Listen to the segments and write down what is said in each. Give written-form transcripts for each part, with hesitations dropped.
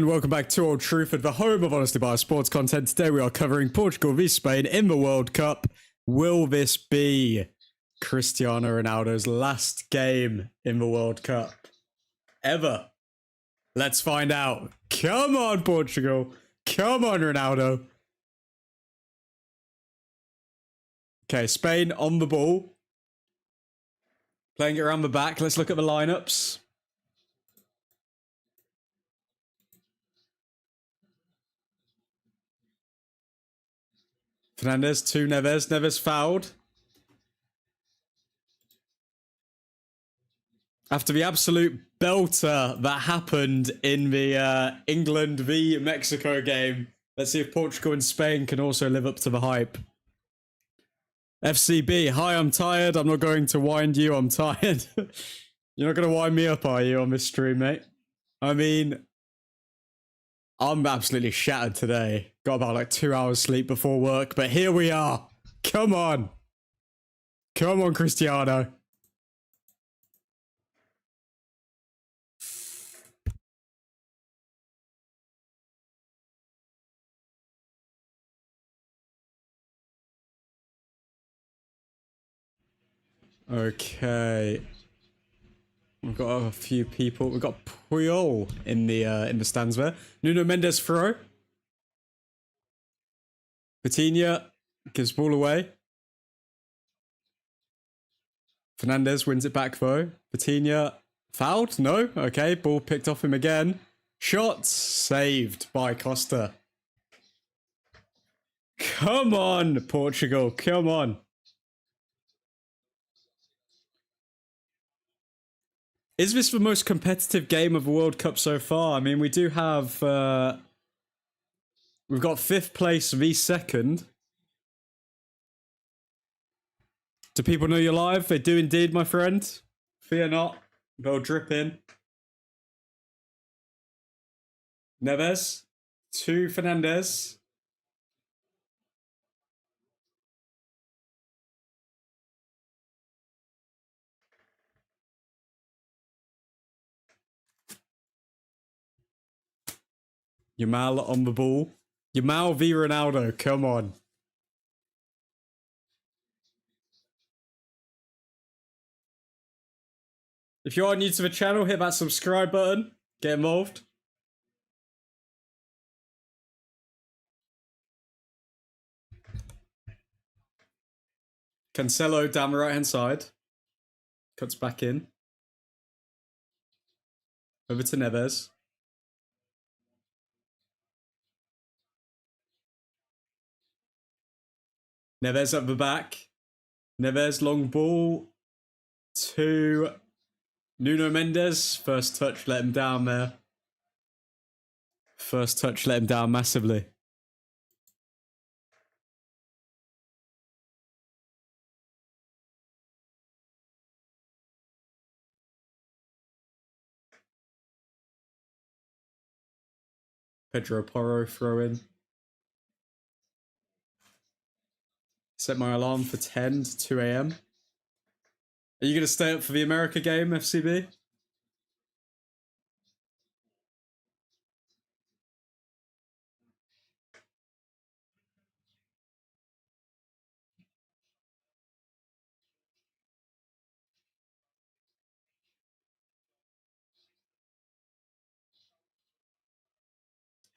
welcome back to Old Truthford, the home of honestly biased sports content. Today we are covering Portugal v Spain in the World Cup. Will this be Cristiano Ronaldo's last game in the World Cup ever? Let's find out. Come on, Portugal. Come on, Ronaldo. Okay, Spain on the ball. Playing it around the back. Let's look at the lineups. Fernandez to Neves. Neves fouled. After the absolute belter that happened in the England v Mexico game, let's see if Portugal and Spain can also live up to the hype. FCB, hi, I'm tired. I'm not going to wind you. I'm tired. You're not going to wind me up, are you, on this stream, mate? I mean, I'm absolutely shattered today. Got about like 2 hours sleep before work, but here we are. Come on. Come on, Cristiano. Okay. We've got a few people. We've got Puyol in the stands there. Nuno Mendes throw. Vitinha gives ball away. Fernandez wins it back though. Vitinha fouled? No. Okay, ball picked off him again. Shot saved by Costa. Come on, Portugal. Come on. Is this the most competitive game of the World Cup so far? I mean, we do have... we've got 5th place v 2nd. Do people know you're live? They do indeed, my friend. Fear not. They'll drip in. Neves. To Fernandez. Yamal on the ball. Yamal v Ronaldo. Come on. If you are new to the channel, hit that subscribe button. Get involved. Cancelo down the right-hand side. Cuts back in. Over to Neves. Neves up the back. Neves long ball to Nuno Mendes. First touch let him down there. First touch let him down massively. Pedro Porro throw in. Set my alarm for 10 to 2 a.m. Are you going to stay up for the America game, FCB?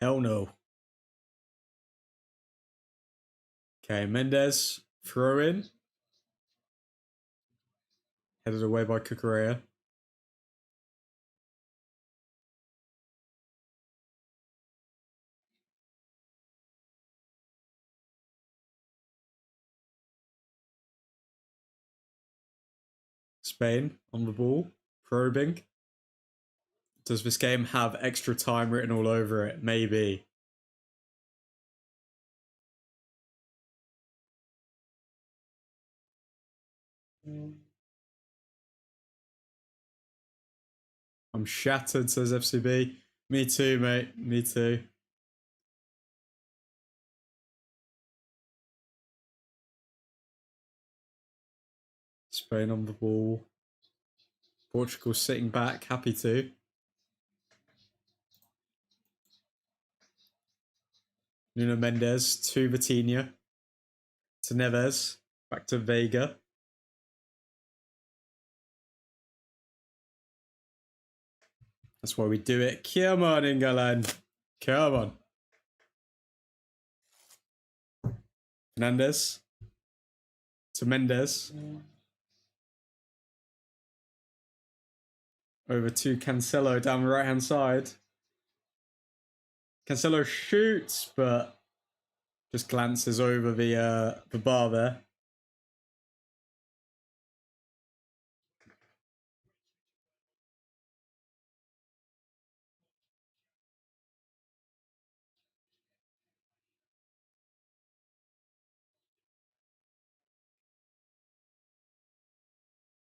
Hell no. Okay, Mendes, throw in. Headed away by Cucurella. Spain on the ball, probing. Does this game have extra time written all over it? Maybe. I'm shattered, says FCB. Me too, mate. Me too. Spain on the ball. Portugal sitting back, happy to. Nuno Mendes to Vitinha. To Neves. Back to Vega. That's why we do it. Come on, England. Come on. Fernandes. To Mendes. Over to Cancelo down the right-hand side. Cancelo shoots, but just glances over the bar there.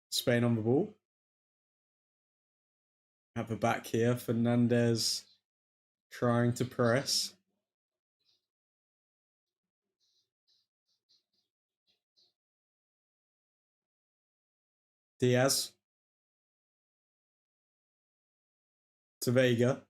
Spain on the ball. Have the back here. Fernandes trying to press. Diaz. To Vega.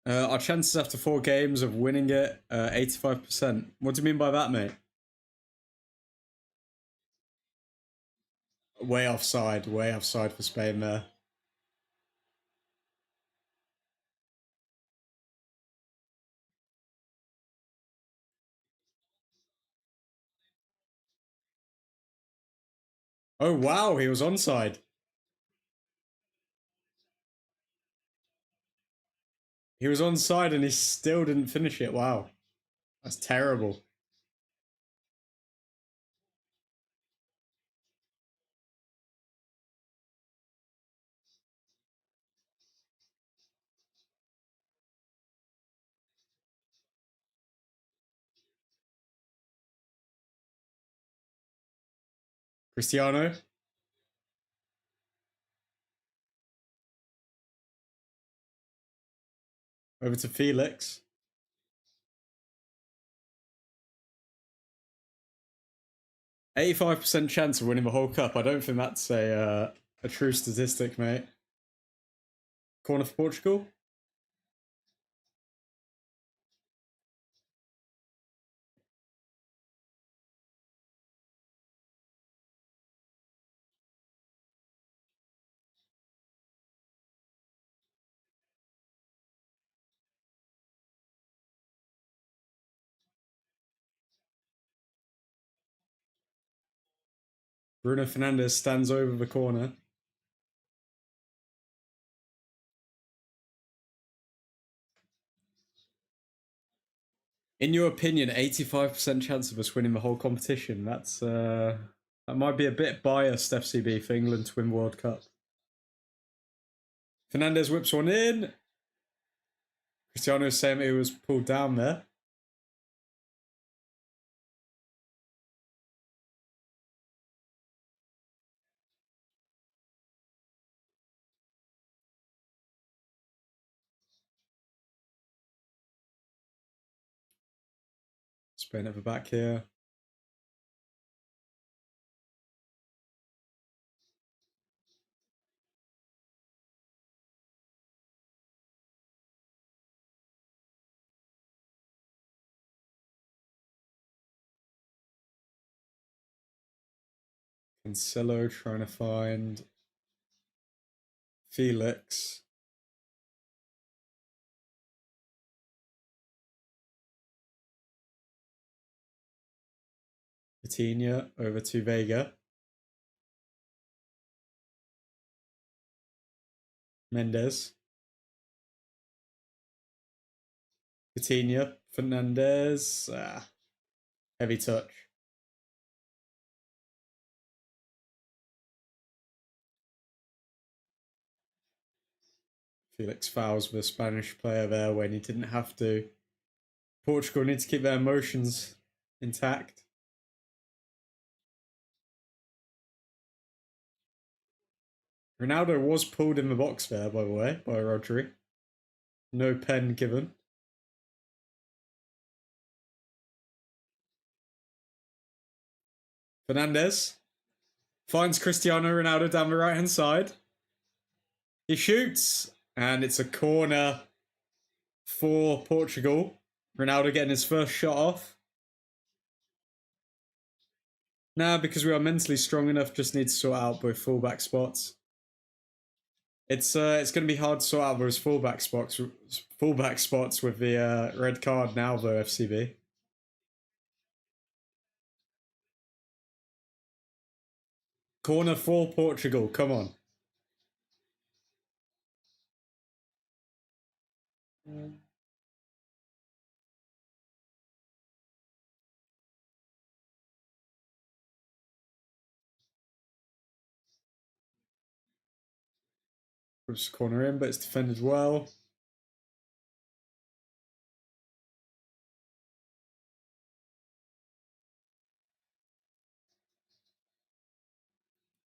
Our chances after 4 games of winning it, 85%. What do you mean by that, mate? Way offside for Spain there. Oh, wow, he was onside. He was onside and he still didn't finish it. Wow. That's terrible. Cristiano. Over to Felix. 85% chance of winning the whole cup. I don't think that's a true statistic, mate. Corner for Portugal. Bruno Fernandes stands over the corner. In your opinion, 85% chance of us winning the whole competition. That's that might be a bit biased, FCB, for England to win World Cup. Fernandes whips one in. Cristiano saying he was pulled down there. Spain at the back here. Cancelo trying to find Felix. Vitinha over to Vega. Mendes. Vitinha. Fernandes. Heavy touch. Felix fouls the Spanish player there when he didn't have to. Portugal need to keep their emotions intact. Ronaldo was pulled in the box there, by the way, by Rodri. No pen given. Fernandez finds Cristiano Ronaldo down the right-hand side. He shoots, and it's a corner for Portugal. Ronaldo getting his first shot off. Now, because we are mentally strong enough, just need to sort out both fullback spots. It's going to be hard to sort out those fullback spots with the red card now, though, FCB. Corner for Portugal, come on. Just corner in, but it's defended well.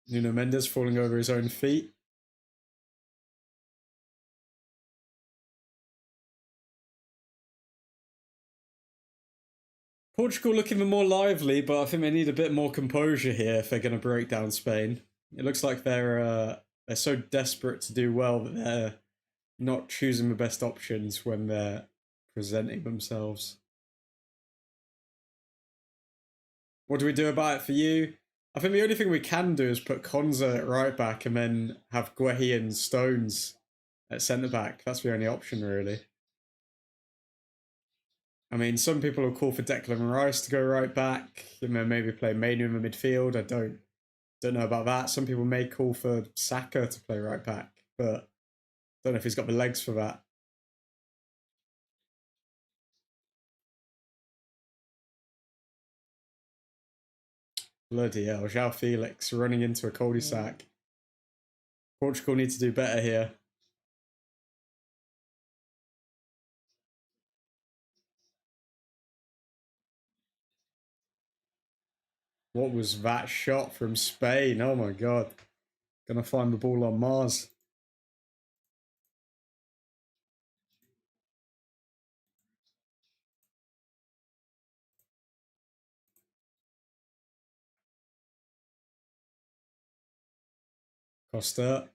Nuno Mendes falling over his own feet. Portugal looking the more lively, but I think they need a bit more composure here if they're going to break down Spain. It looks like they're so desperate to do well that they're not choosing the best options when they're presenting themselves. What do we do about it for you? I think the only thing we can do is put Konza at right back and then have Guehi and Stones at centre back. That's the only option, really. I mean, some people will call for Declan Rice to go right back, and then maybe play Manu in the midfield. I don't know about that. Some people may call for Saka to play right back, but don't know if he's got the legs for that. Bloody hell, João Felix running into a cul-de-sac. Portugal need to do better here. What was that shot from Spain? Oh my god. Gonna find the ball on Mars. Costa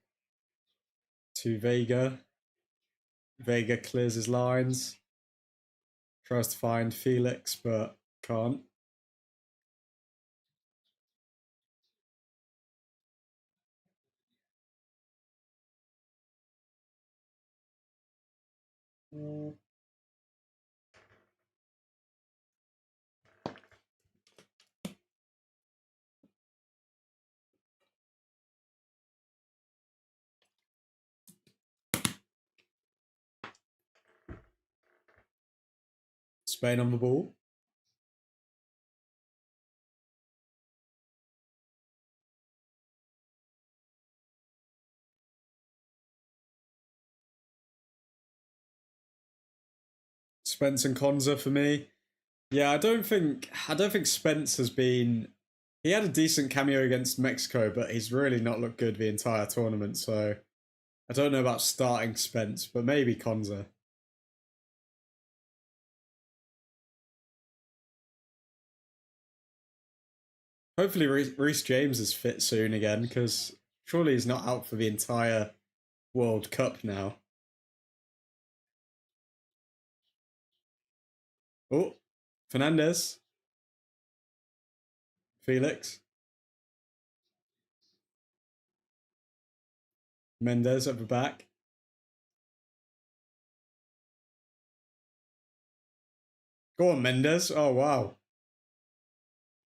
to Vega. Vega clears his lines. Tries to find Felix, but can't. Spain on the ball. Spence and Konza for me. Yeah, I don't think Spence has been. He had a decent cameo against Mexico, but he's really not looked good the entire tournament. So I don't know about starting Spence, but maybe Konza. Hopefully Reece James is fit soon again, because surely he's not out for the entire World Cup now. Oh, Fernandez. Felix. Mendes at the back. Go on, Mendes. Oh, wow.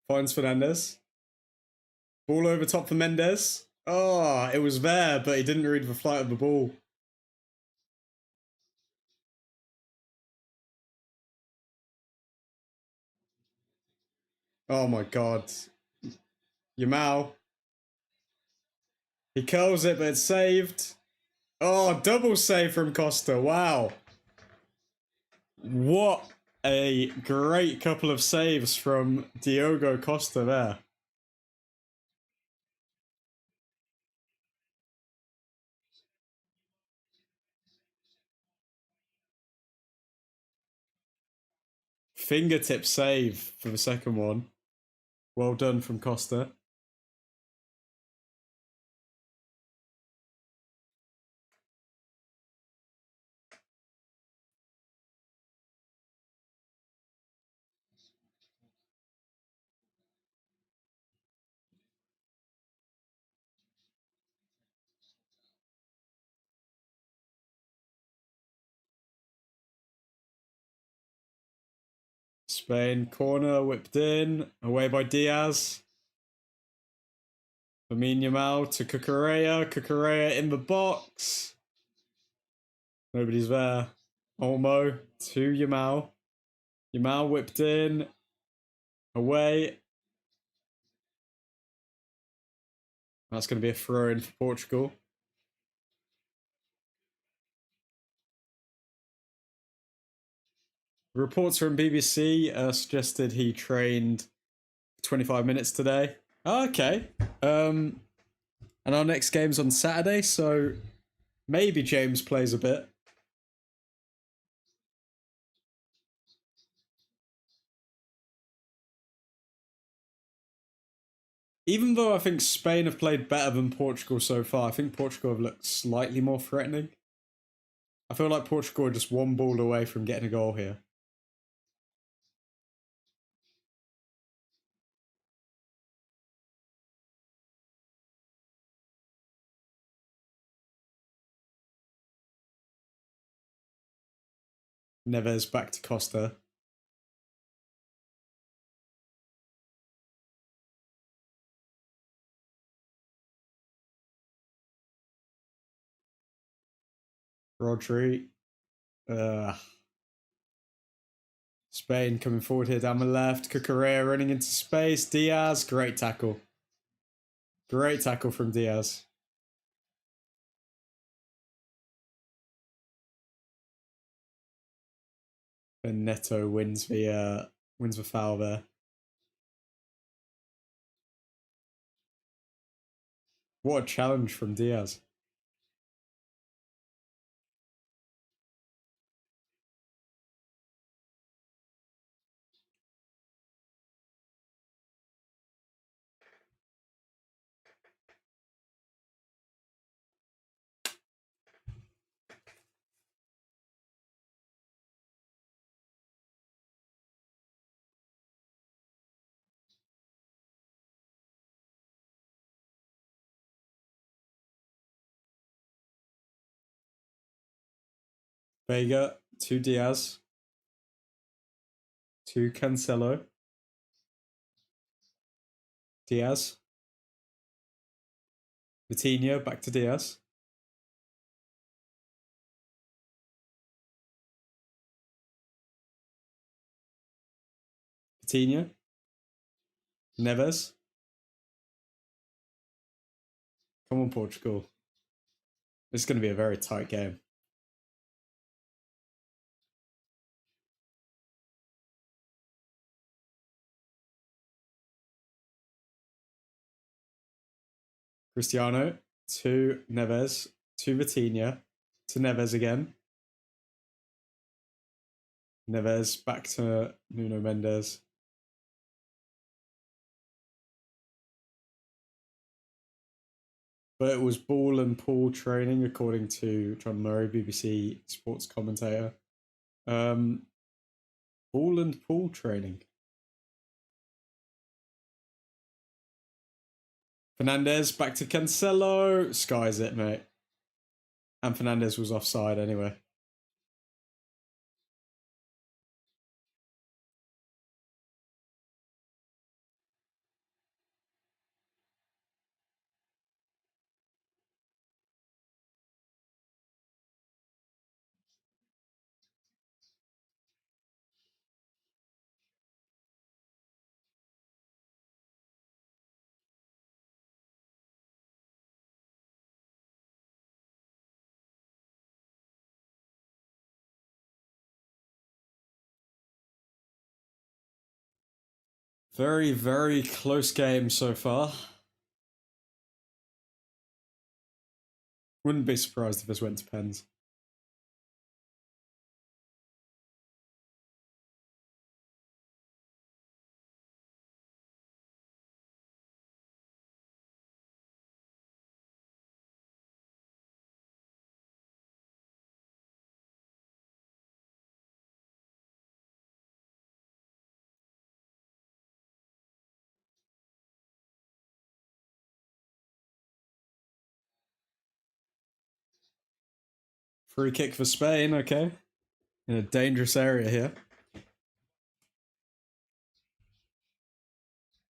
Finds Fernandez. Ball over top for Mendes. Oh, it was there, but he didn't read the flight of the ball. Oh my god. Yamal. He curls it, but it's saved. Oh, double save from Costa. Wow. What a great couple of saves from Diogo Costa there. Fingertip save for the second one. Well done from Costa. Spain corner whipped in, away by Diaz. Lamine Yamal to Cucurella. Cucurella in the box. Nobody's there. Olmo to Yamal. Yamal whipped in. Away. That's going to be a throw in for Portugal. Reports from BBC suggested he trained 25 minutes today. Oh, okay. And our next game's on Saturday, so maybe James plays a bit. Even though I think Spain have played better than Portugal so far, I think Portugal have looked slightly more threatening. I feel like Portugal are just one ball away from getting a goal here. Neves back to Costa. Rodri. Spain coming forward here down the left. Cucurella running into space. Diaz. Great tackle. Great tackle from Diaz. And Neto wins the foul there. What a challenge from Diaz. Vega to Diaz. To Cancelo. Diaz. Vitinha back to Diaz. Vitinha. Neves. Come on, Portugal. This is going to be a very tight game. Cristiano to Neves. To Vitinha. To Neves again. Neves back to Nuno Mendes. But it was ball and pool training, according to John Murray, BBC sports commentator. Ball and pool training. Fernandez back to Cancelo. Skies it, mate. And Fernandez was offside anyway. Very, very close game so far. Wouldn't be surprised if this went to pens. Free kick for Spain, okay. In a dangerous area here.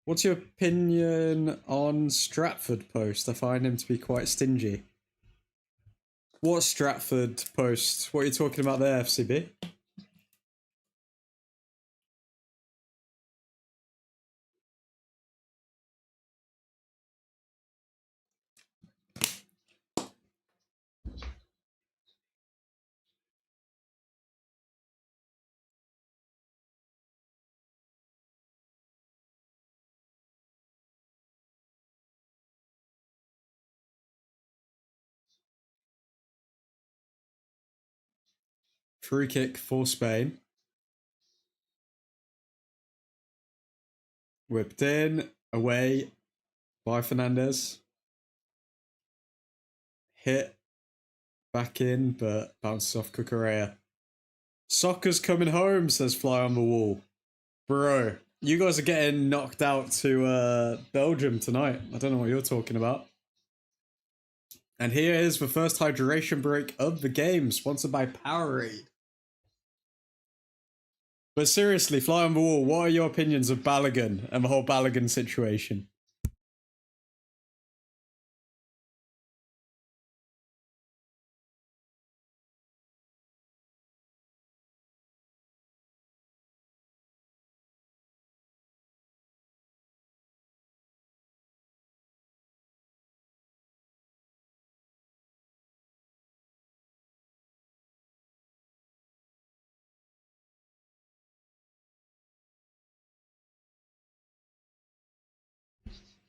What's your opinion on Stratford post? I find him to be quite stingy. What Stratford post? What are you talking about there, FCB? Free kick for Spain. Whipped in, away by Fernandez. Hit, back in, but bounces off Cucurella. Soccer's coming home, says Fly on the Wall. Bro, you guys are getting knocked out to Belgium tonight. I don't know what you're talking about. And here is the first hydration break of the game, sponsored by Powerade. But seriously, Fly on the Wall, what are your opinions of Balogun and the whole Balogun situation?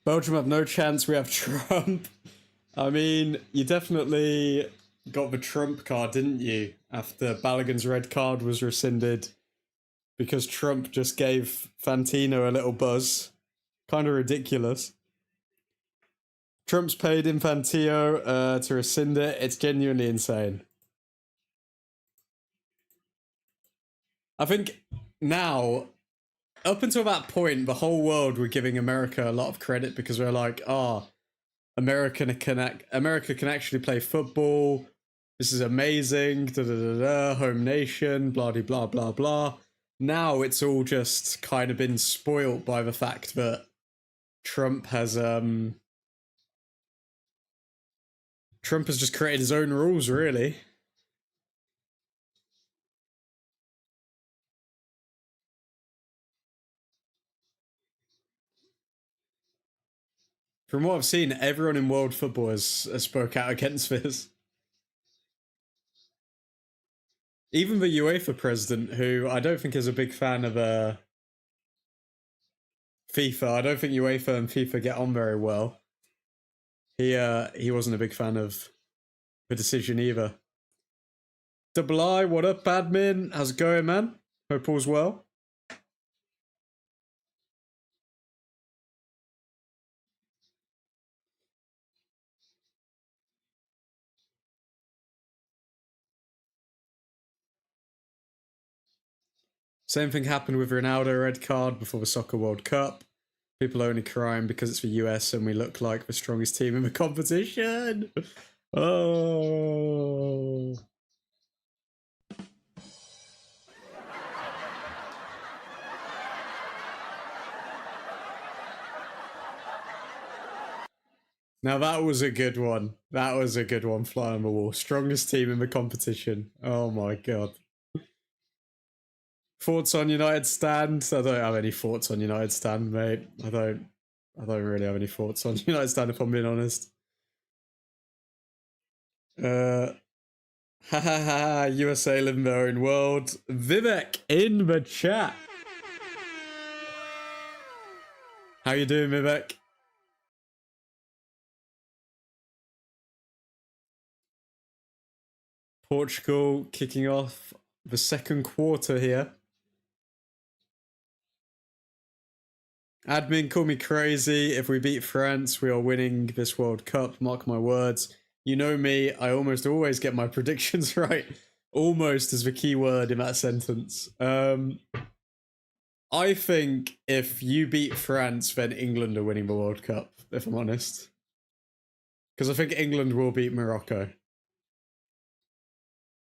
Belgium have no chance, we have Trump. I mean, you definitely got the Trump card, didn't you? After Balogun's red card was rescinded because Trump just gave Fantino a little buzz. Kind of ridiculous. Trump's paid Infantino to rescind it. It's genuinely insane. I think now, up until that point, the whole world were giving America a lot of credit because we're like, America can actually play football. This is amazing. Da, da, da, da, home nation. Blah blah blah blah. Now it's all just kind of been spoilt by the fact that Trump has just created his own rules, really. From what I've seen, everyone in world football has spoke out against this. Even the UEFA president, who I don't think is a big fan of FIFA. I don't think UEFA and FIFA get on very well. He wasn't a big fan of the decision either. Double I, what up, Badmin? How's it going, man? Hope all's well. Same thing happened with Ronaldo red card before the Soccer World Cup. People are only crying because it's the US and we look like the strongest team in the competition. Oh. Now that was a good one. That was a good one, Fly on the Wall. Strongest team in the competition. Oh my god. Thoughts on United stand? I don't have any thoughts on United stand, mate. I don't really have any thoughts on United stand if I'm being honest. Ha ha ha, USA live in their own world. Vivek in the chat. How you doing, Vivek? Portugal kicking off the second quarter here. Admin, call me crazy. If we beat France, we are winning this World Cup. Mark my words. You know me, I almost always get my predictions right. Almost is the key word in that sentence. I think if you beat France, then England are winning the World Cup, if I'm honest. Because I think England will beat Morocco.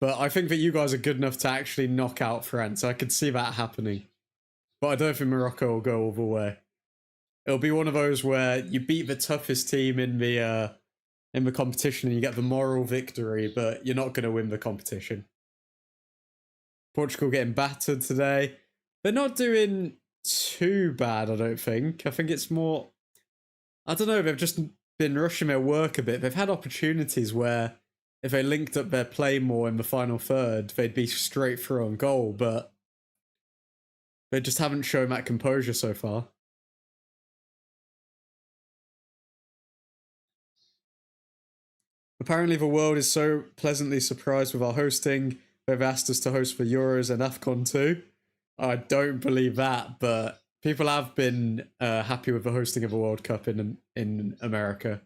But I think that you guys are good enough to actually knock out France. I could see that happening. But I don't think Morocco will go all the way. It'll be one of those where you beat the toughest team in the competition and you get the moral victory, but you're not going to win the competition. Portugal getting battered today. They're not doing too bad, I don't think. I think it's more... I don't know, they've just been rushing their work a bit. They've had opportunities where if they linked up their play more in the final third, they'd be straight through on goal, but they just haven't shown that composure so far. Apparently the world is so pleasantly surprised with our hosting, they've asked us to host for Euros and AFCON too. I don't believe that, but people have been happy with the hosting of a World Cup in America.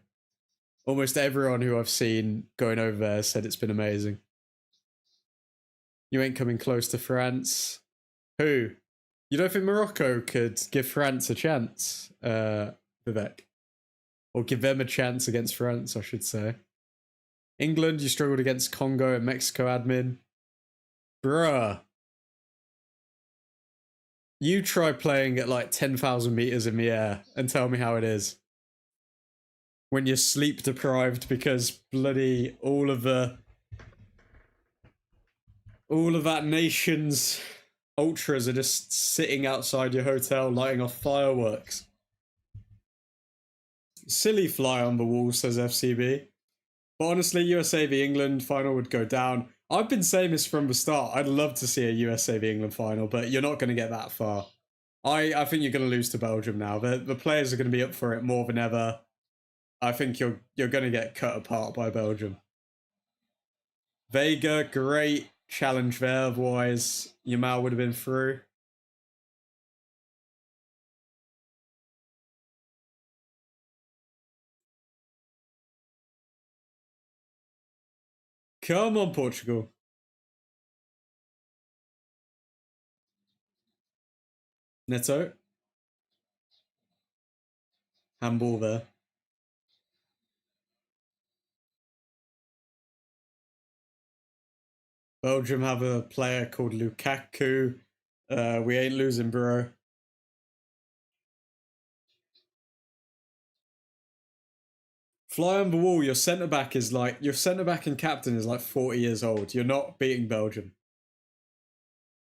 Almost everyone who I've seen going over there said it's been amazing. You ain't coming close to France. Who? You don't think Morocco could give France a chance, Vivek? Or give them a chance against France, I should say. England, you struggled against Congo and Mexico admin. Bruh. You try playing at like 10,000 meters in the air and tell me how it is. When you're sleep deprived because bloody all of that nation's ultras are just sitting outside your hotel lighting off fireworks. Silly fly on the wall, says FCB. But honestly, USA v England final would go down. I've been saying this from the start. I'd love to see a USA v England final, but you're not going to get that far. I think you're going to lose to Belgium now. The players are going to be up for it more than ever. I think you're going to get cut apart by Belgium. Vega, great challenge there. Otherwise, Yamal would have been through. Come on, Portugal. Neto. Handball there. Belgium have a player called Lukaku. We ain't losing, bro. Fly on the wall. Your centre back and captain is like 40 years old. You're not beating Belgium.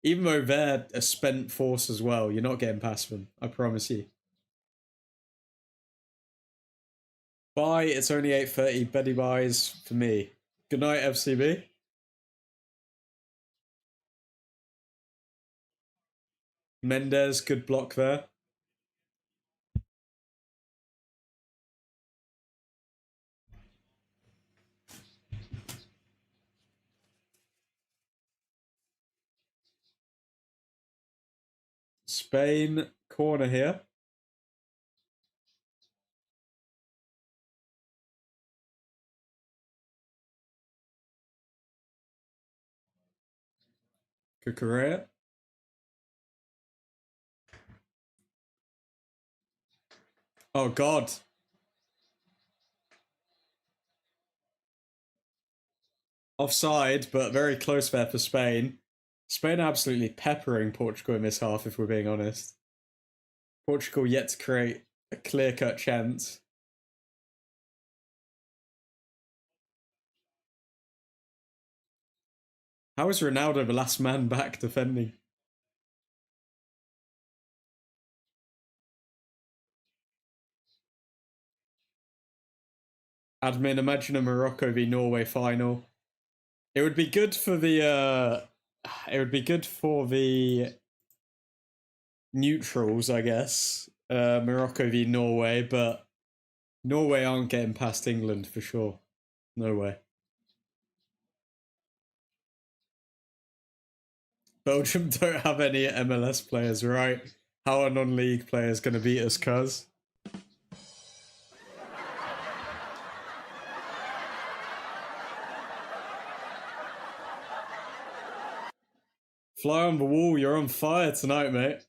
Even though they're a spent force as well, you're not getting past them. I promise you. Bye. It's only 8:30. Betty buys for me. Good night, FCB. Mendes, good block there. Spain, corner here. Kukurea. Oh, God. Offside, but very close there for Spain. Spain absolutely peppering Portugal in this half, if we're being honest. Portugal yet to create a clear-cut chance. How is Ronaldo the last man back defending? Admin, imagine a Morocco v Norway final. It would be good for the neutrals, I guess. Morocco v Norway, but Norway aren't getting past England for sure. No way. Belgium don't have any MLS players, right? How are non-league players going to beat us, cuz? Fly on the wall, you're on fire tonight, mate.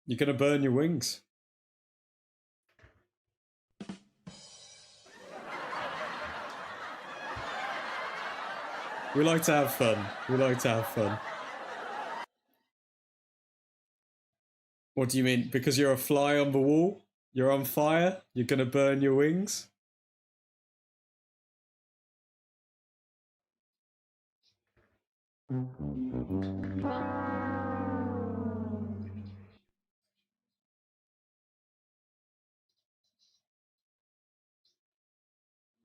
You're going to burn your wings. We like to have fun. We like to have fun. What do you mean? Because you're a fly on the wall? You're on fire? You're gonna burn your wings?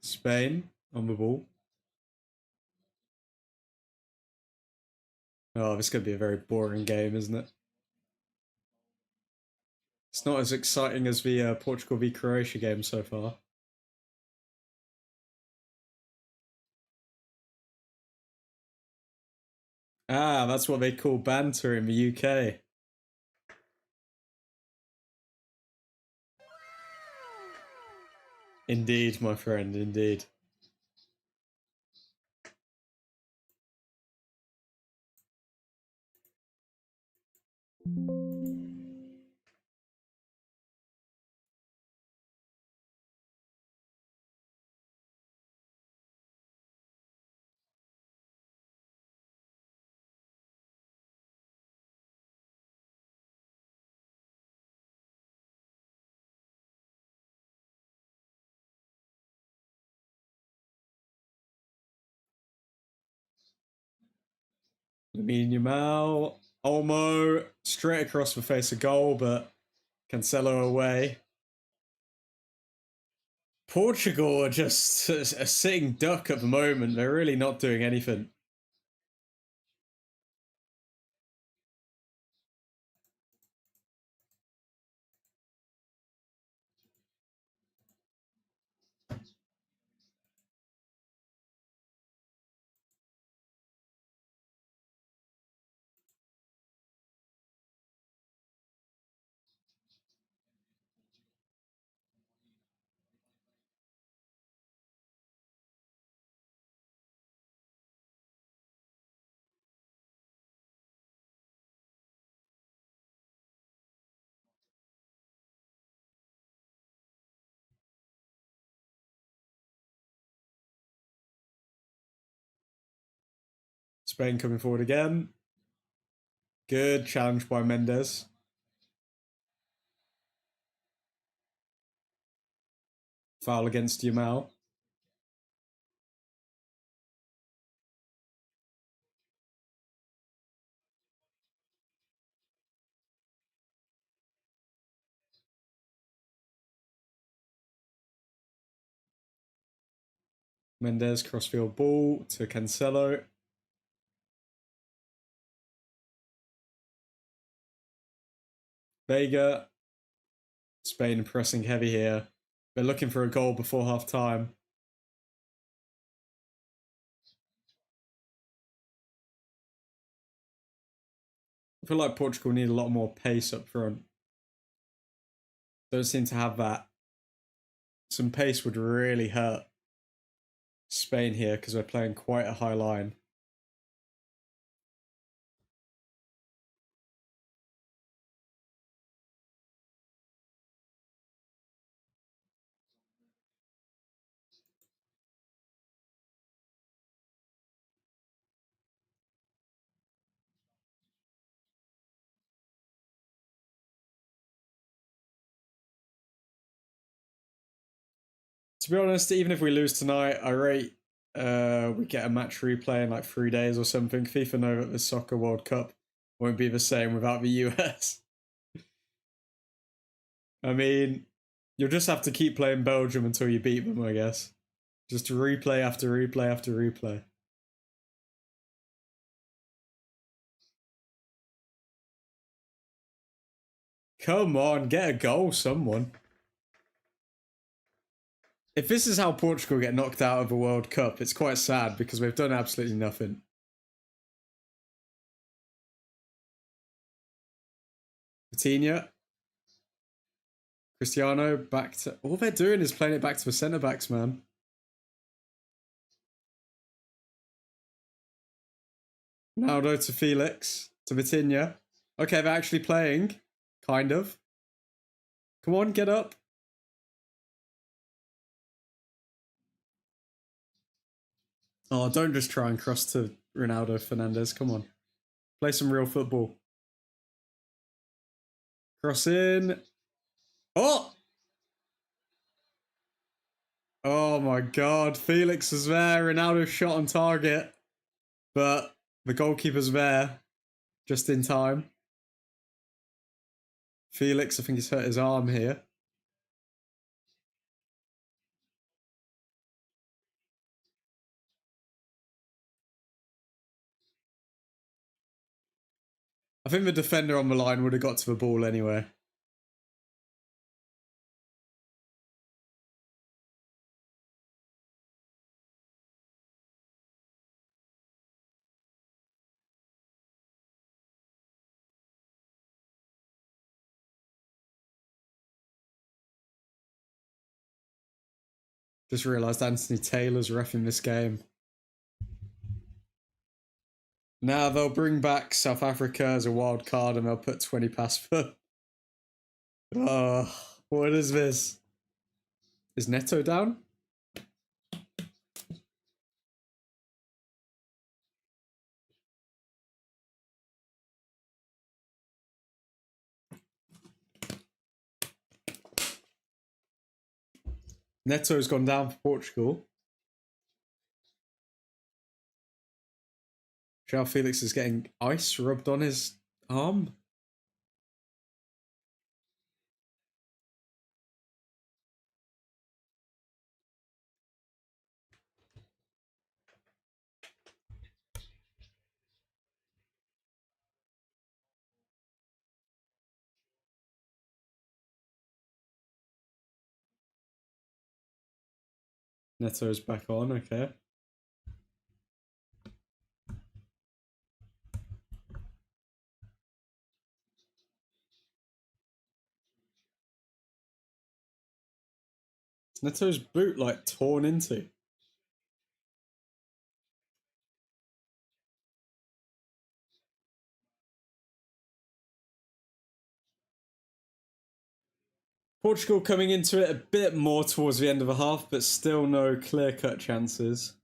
Spain on the ball. Oh, this is gonna be a very boring game, isn't it? It's not as exciting as the Portugal v Croatia game so far. Ah, that's what they call banter in the UK. Indeed, my friend, indeed. Lamine Yamal, Olmo, straight across the face of goal, but Cancelo away. Portugal are just a sitting duck at the moment. They're really not doing anything. Spain coming forward again. Good challenge by Mendes. Foul against Yamal. Mendes crossfield ball to Cancelo. Vega. Spain pressing heavy here. They're looking for a goal before half time. I feel like Portugal need a lot more pace up front. Don't seem to have that. Some pace would really hurt Spain here because we're playing quite a high line. To be honest, even if we lose tonight, I rate we get a match replay in like 3 days or something. FIFA know that the Soccer World Cup won't be the same without the US. I mean, you'll just have to keep playing Belgium until you beat them, I guess. Just replay after replay after replay. Come on, get a goal, someone. If this is how Portugal get knocked out of a World Cup, it's quite sad because we've done absolutely nothing. Coutinho. Cristiano back to... All they're doing is playing it back to the centre-backs, man. Ronaldo to Felix. To Vitinha. Okay, they're actually playing. Kind of. Come on, get up. Oh, don't just try and cross to Ronaldo Fernandez. Come on. Play some real football. Cross in. Oh! Oh my god. Felix is there. Ronaldo shot on target. But the goalkeeper's there. Just in time. Felix, I think he's hurt his arm here. I think the defender on the line would have got to the ball anyway. Just realised Anthony Taylor's reffing this game. Now they'll bring back South Africa as a wild card and they'll put 20 past them. Oh, what is this? Is Neto down? Neto's gone down for Portugal. João Felix is getting ice rubbed on his arm. Neto's back on, okay. Is Neto's boot like torn into? Portugal coming into it a bit more towards the end of the half, but still no clear-cut chances.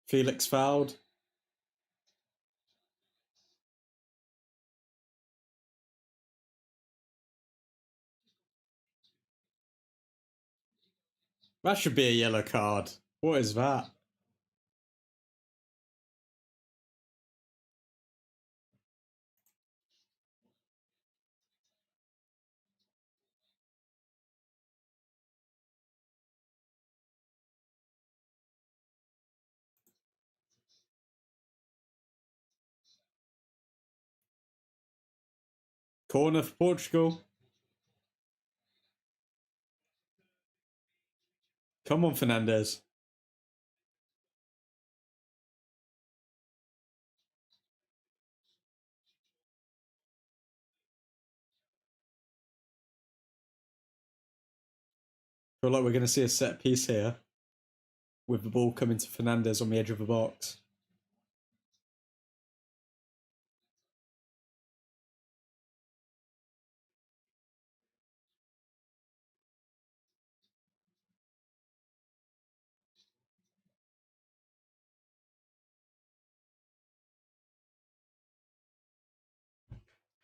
Felix fouled. That should be a yellow card. What is that? Corner for Portugal. Come on, Fernandez. Feel like we're going to see a set piece here with the ball coming to Fernandez on the edge of the box.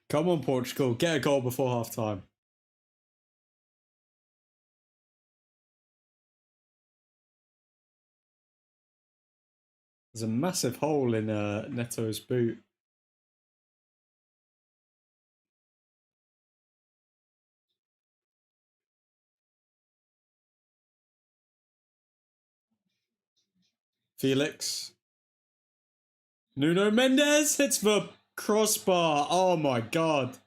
Come on, Portugal. Get a goal before half time. There's a massive hole in Neto's boot. Felix. Nuno Mendes hits the crossbar. Oh my god.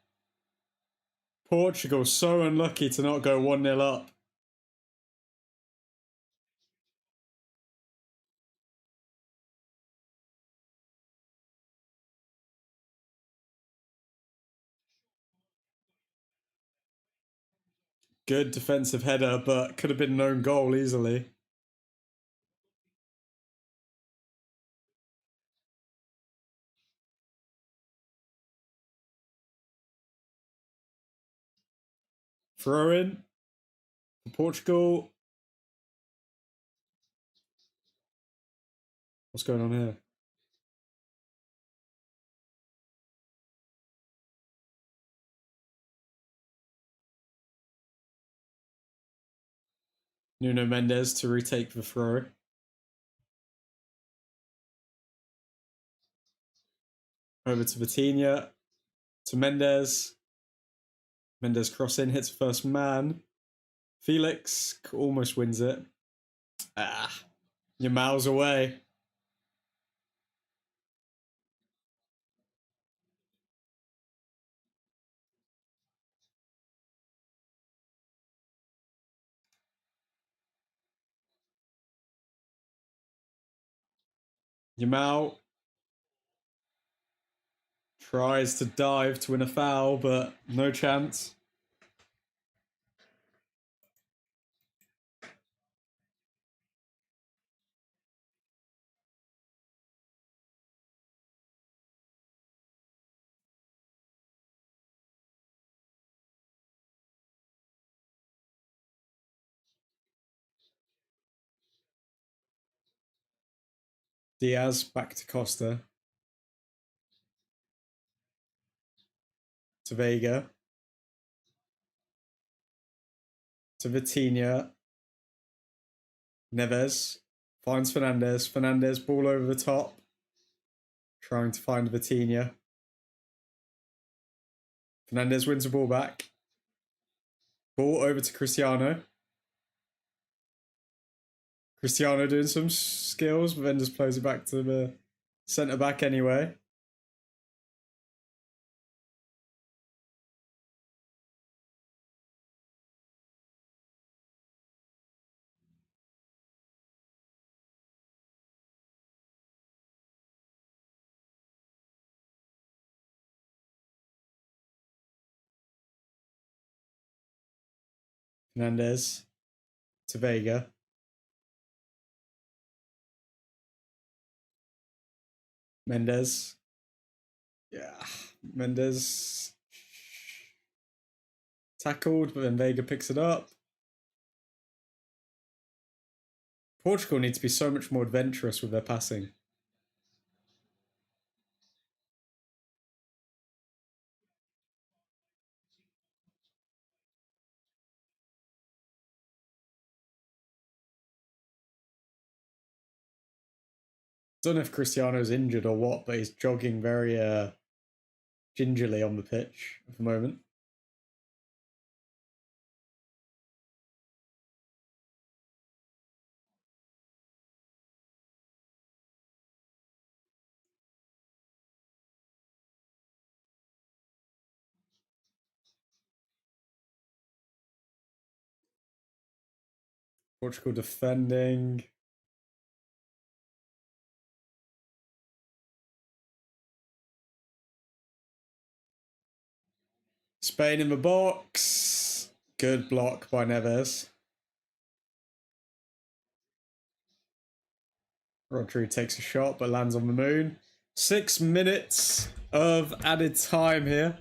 Portugal so unlucky to not go 1-0 up. Good defensive header, but could have been an own goal easily. Throw in. For Portugal. What's going on here? Nuno Mendes to retake the throw. Over to Vitinha. To Mendes. Mendes cross in, hits first man. Felix almost wins it. You're miles away. Yamal tries to dive to win a foul, but no chance. Diaz back to Costa. To Vega. To Vitinha. Neves finds Fernandez. Fernandez ball over the top. Trying to find Vitinha. Fernandez wins the ball back. Ball over to Cristiano. Cristiano doing some skills, but then just plays it back to the centre back anyway. Fernandez to Vega. Mendes. Yeah, Mendes tackled, but then Vega picks it up. Portugal need to be so much more adventurous with their passing. Don't know if Cristiano's injured or what, but he's jogging very gingerly on the pitch at the moment. Portugal defending. Spain in the box. Good block by Neves. Rodri takes a shot but lands on the moon. 6 minutes of added time here.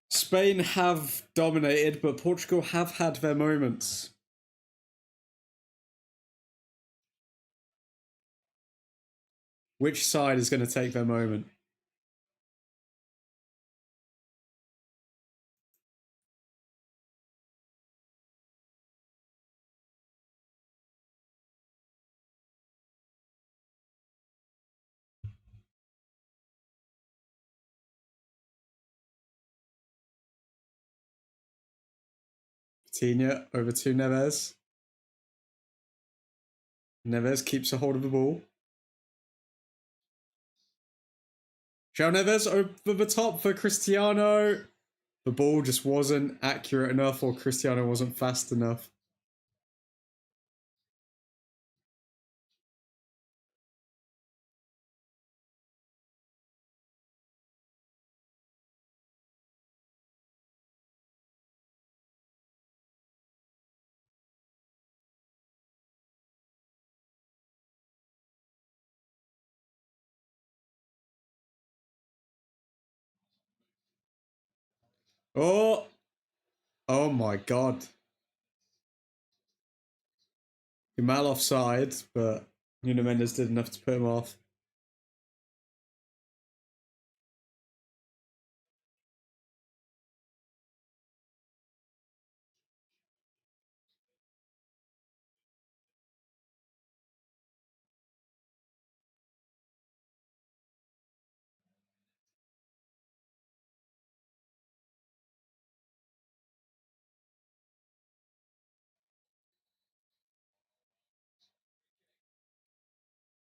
Spain have dominated, but Portugal have had their moments. Which side is going to take their moment? Vitinha over to Neves. Neves keeps a hold of the ball. João Neves over the top for Cristiano. The ball just wasn't accurate enough, or Cristiano wasn't fast enough. Oh, oh my God. Jamal offside, but Nuno Mendes did enough to put him off.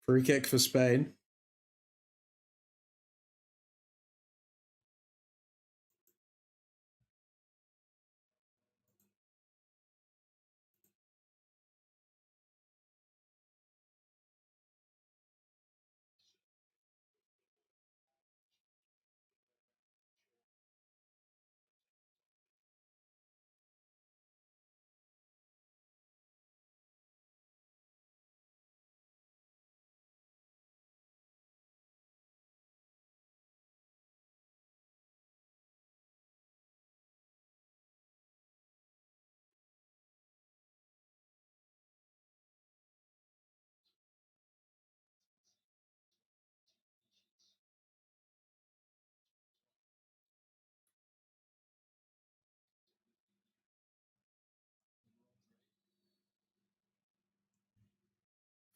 Free kick for Spain.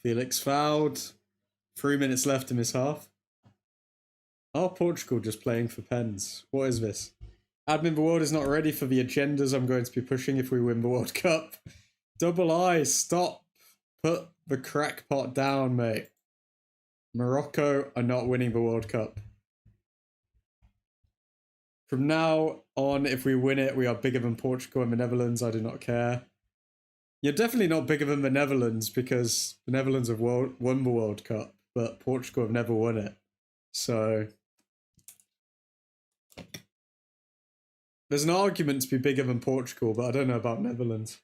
Felix fouled. 3 minutes left in his half. Are Portugal just playing for pens? What is this? Admin the world is not ready for the agendas I'm going to be pushing if we win the World Cup. Double I, stop. Put the crackpot down, mate. Morocco are not winning the World Cup. From now on, if we win it, we are bigger than Portugal and the Netherlands. I do not care. You're definitely not bigger than the Netherlands because the Netherlands have won the World Cup, but Portugal have never won it. So there's an argument to be bigger than Portugal, but I don't know about Netherlands.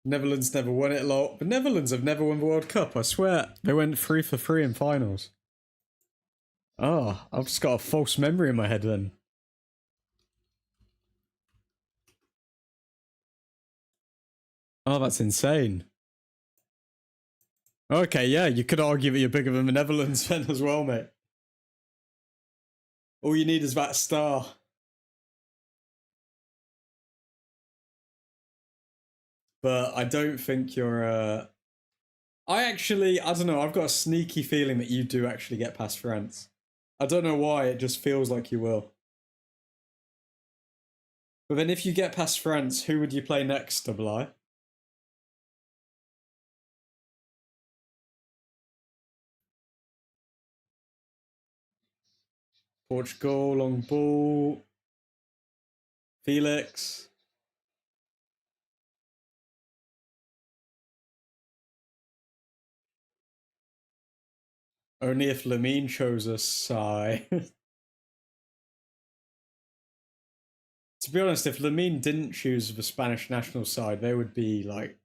Netherlands never won it, lol. The Netherlands have never won the World Cup, I swear. They went 3 for 3 in finals. Oh, I've just got a false memory in my head then. Oh, that's insane. Okay, yeah, you could argue that you're bigger than the Netherlands then as well, mate. All you need is that star. But I don't think you're I don't know, I've got a sneaky feeling that you do actually get past France. I don't know why, it just feels like you will. But then if you get past France, who would you play next, Double I? Portugal, long ball. Felix. Only if Lamine chose a side. To be honest, if Lamine didn't choose the Spanish national side, they would be like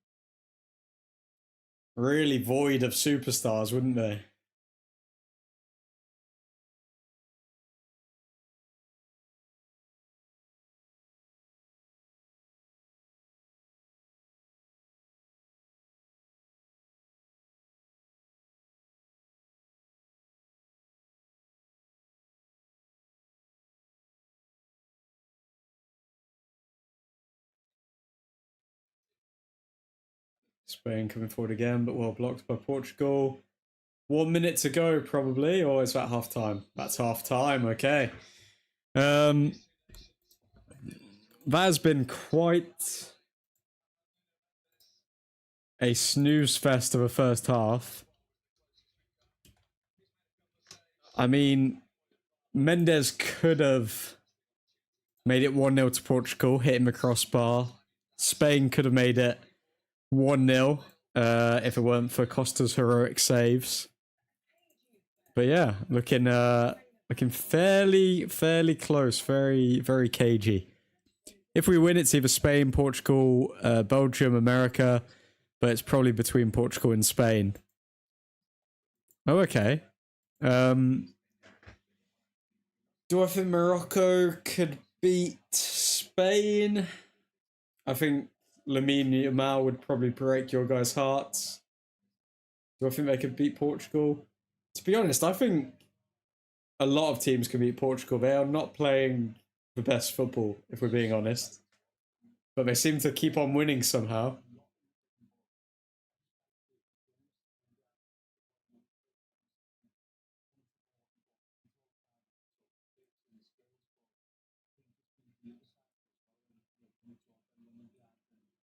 really void of superstars, wouldn't they? Spain coming forward again, but well blocked by Portugal. 1 minute to go, probably, or is that half time? That's half time. Okay. That has been quite a snooze fest of a first half. I mean, Mendes could have made it 1-0 to Portugal, hitting the crossbar. Spain could have made it 1-0 if it weren't for Costa's heroic saves. But yeah, looking fairly close, very cagey. If we win, it's either Spain, Portugal, Belgium, America, but it's probably between Portugal and Spain. Oh, okay. Do I think Morocco could beat Spain? I think Lamine Yamal would probably break your guys' hearts. Do I think they could beat Portugal? To be honest, I think a lot of teams can beat Portugal. They are not playing the best football, if we're being honest. But they seem to keep on winning somehow.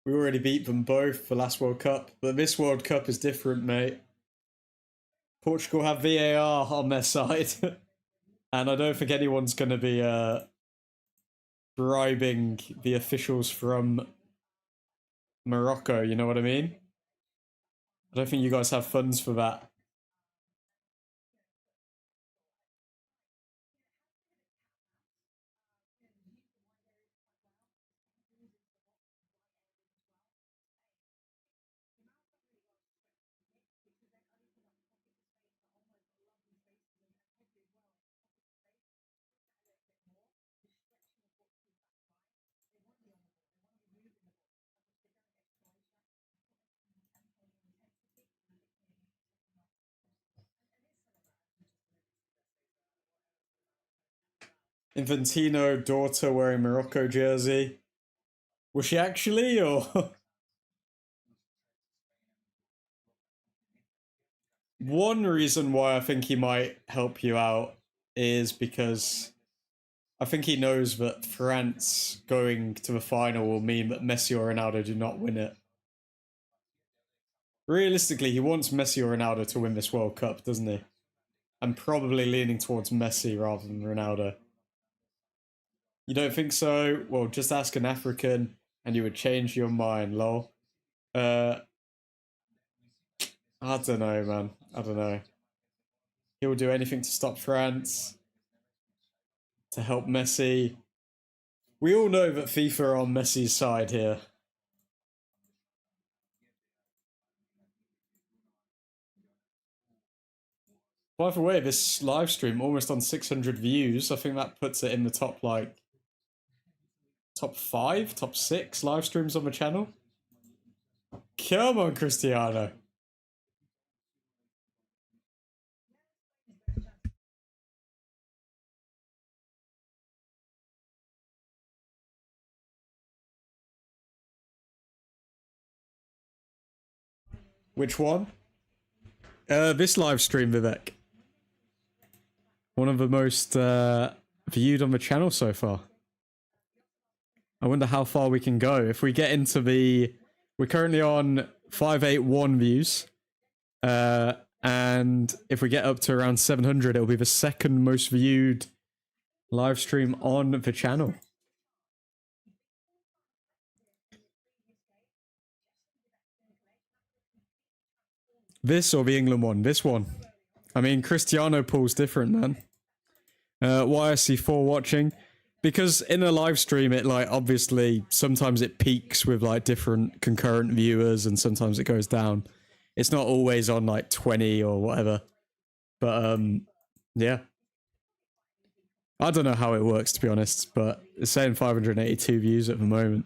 We already beat them both the last World Cup, but this World Cup is different, mate. Portugal have VAR on their side, and I don't think anyone's going to be bribing the officials from Morocco, you know what I mean? I don't think you guys have funds for that. Infantino daughter wearing Morocco jersey. Was she actually, or? One reason why I think he might help you out is because I think he knows that France going to the final will mean that Messi or Ronaldo do not win it. Realistically, he wants Messi or Ronaldo to win this World Cup, doesn't he? I'm probably leaning towards Messi rather than Ronaldo. You don't think so? Well, just ask an African and you would change your mind, lol. I don't know, man. I don't know. He will do anything to stop France, to help Messi. We all know that FIFA are on Messi's side here. By the way, this live stream almost on 600 views. I think that puts it in the top, like, top 5, top 6 live streams on the channel. Come on, Cristiano. Which one? This live stream, Vivek. One of the most viewed on the channel so far. I wonder how far we can go. If we get into the... We're currently on 581 views. And if we get up to around 700, it'll be the second most viewed live stream on the channel. This or the England one? This one. I mean, Cristiano pulls different, man. YSC4 watching. Because in a live stream, it, like, obviously, sometimes it peaks with, like, different concurrent viewers and sometimes it goes down. It's not always on, like, 20 or whatever. But, yeah. I don't know how it works, to be honest, but it's saying 582 views at the moment.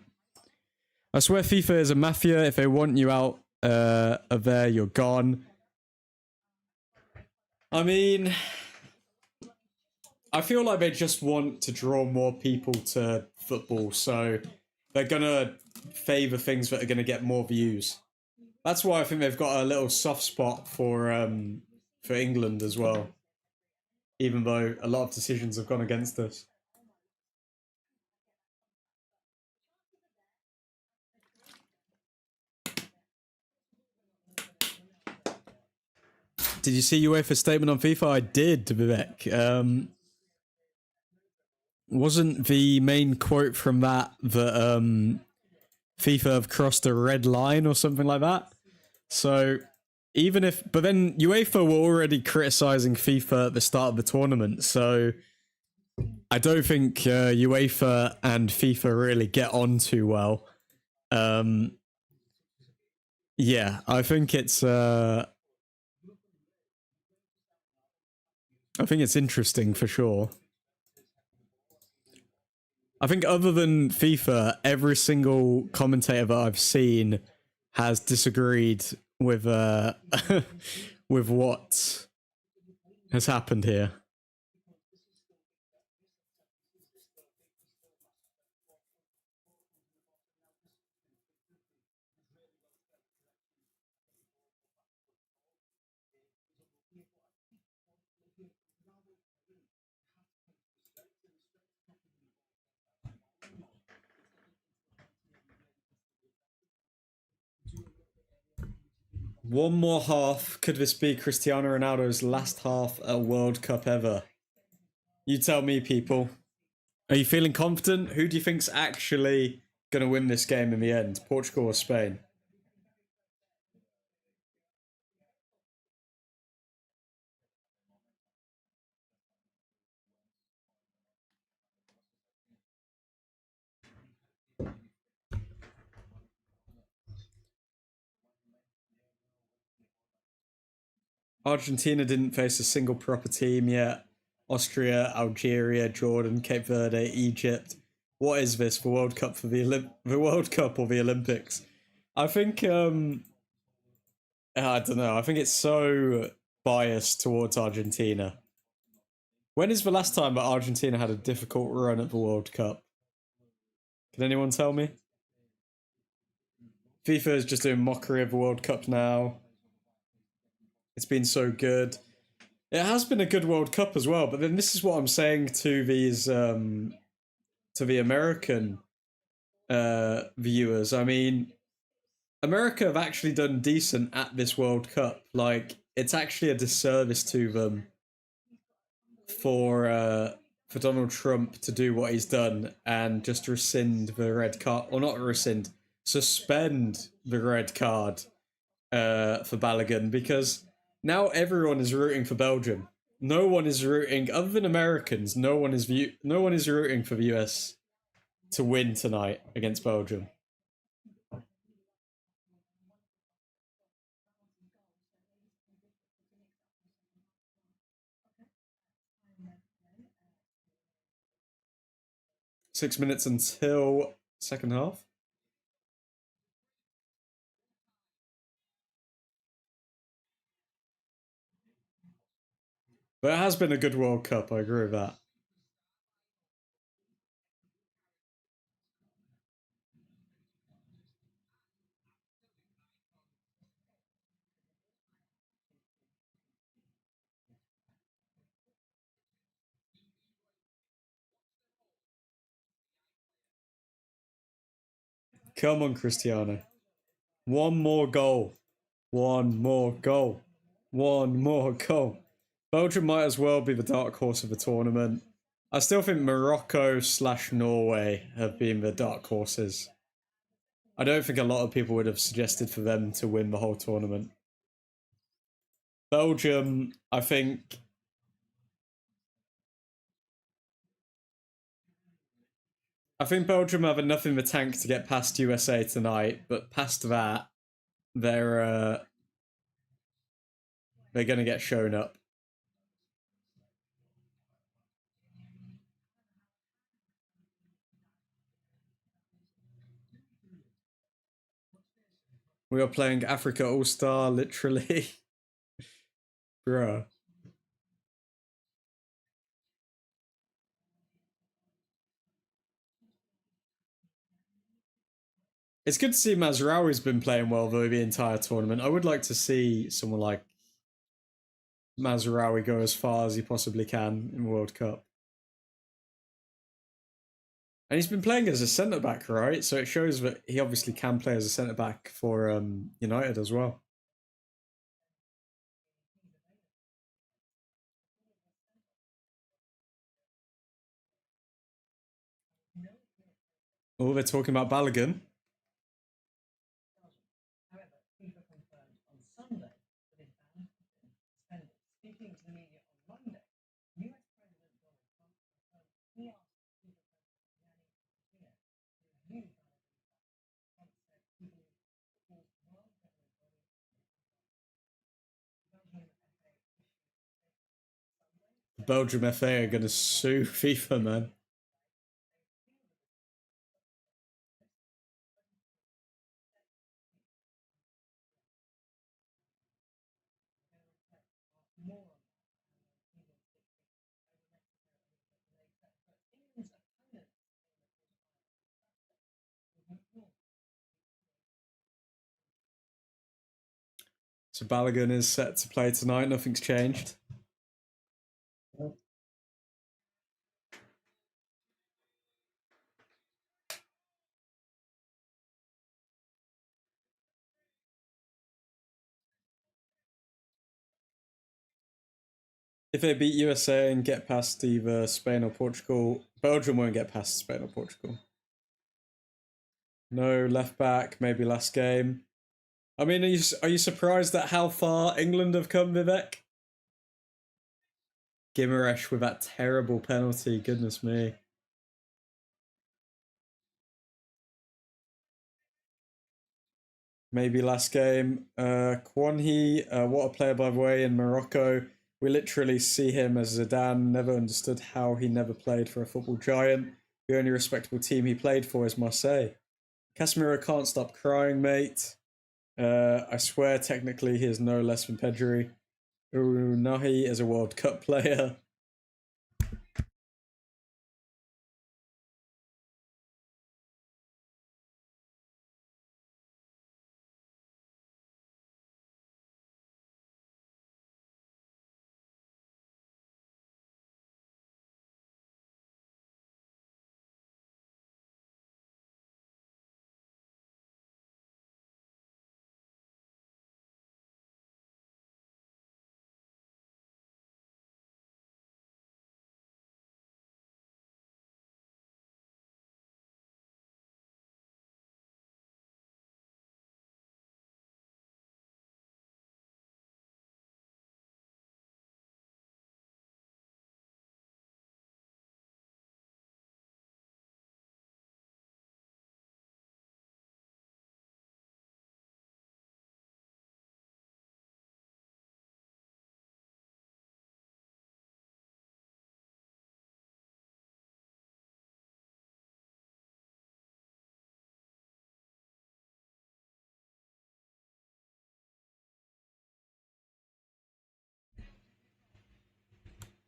I swear FIFA is a mafia. If they want you out of there, you're gone. I mean, I feel like they just want to draw more people to football, so they're gonna favour things that are gonna get more views. That's why I think they've got a little soft spot for England as well, even though a lot of decisions have gone against us. Did you see UEFA's statement on FIFA? I did, Vivek. Wasn't the main quote from that FIFA have crossed a red line or something like that. So even if, but then UEFA were already criticizing FIFA at the start of the tournament. So I don't think UEFA and FIFA really get on too well. Yeah, I think it's interesting for sure. I think other than FIFA, every single commentator that I've seen has disagreed with with what has happened here. One more half. Could this be Cristiano Ronaldo's last half at a World Cup ever? You tell me, people. Are you feeling confident? Who do you think's actually going to win this game in the end? Portugal or Spain? Argentina didn't face a single proper team yet. Austria, Algeria, Jordan, Cape Verde, Egypt. What is this? The World Cup for the World Cup or the Olympics? I think I don't know. I think it's so biased towards Argentina. When is the last time that Argentina had a difficult run at the World Cup? Can anyone tell me? FIFA is just doing mockery of the World Cup now. It's been so good. It has been a good World Cup as well, but then this is what I'm saying to these to the American viewers. I mean, America have actually done decent at this World Cup. Like, it's actually a disservice to them for Donald Trump to do what he's done and just rescind the red card, or not rescind, suspend the red card for Balogun, because now everyone is rooting for Belgium. No one is rooting, other than Americans. No one is rooting for the US to win tonight against Belgium. Six minutes until second half. But it has been a good World Cup, I agree with that. Come on, Cristiano. One more goal. One more goal. One more goal. Belgium might as well be the dark horse of the tournament. I still think Morocco / Norway have been the dark horses. I don't think a lot of people would have suggested for them to win the whole tournament. Belgium, I think. I think Belgium have enough in the tank to get past USA tonight, but past that, they're they're going to get shown up. We are playing Africa All Star, literally. Bruh. It's good to see Mazraoui's been playing well though the entire tournament. I would like to see someone like Mazraoui go as far as he possibly can in the World Cup. And he's been playing as a centre back, right? So it shows that he obviously can play as a centre back for United as well. Oh, they're talking about Balogun. Belgium FA are going to sue FIFA, man. So Balogun is set to play tonight. Nothing's changed. If they beat USA and get past either Spain or Portugal, Belgium won't get past Spain or Portugal. No left back, maybe last game. I mean, are you surprised at how far England have come, Vivek? Gimaresh with that terrible penalty, goodness me. Maybe last game. Kwanhi, what a player by the way, in Morocco. We literally see him as Zidane. Never understood how he never played for a football giant. The only respectable team he played for is Marseille. Casemiro can't stop crying, mate. I swear, technically, he is no less than Pedri. Nahi is a World Cup player.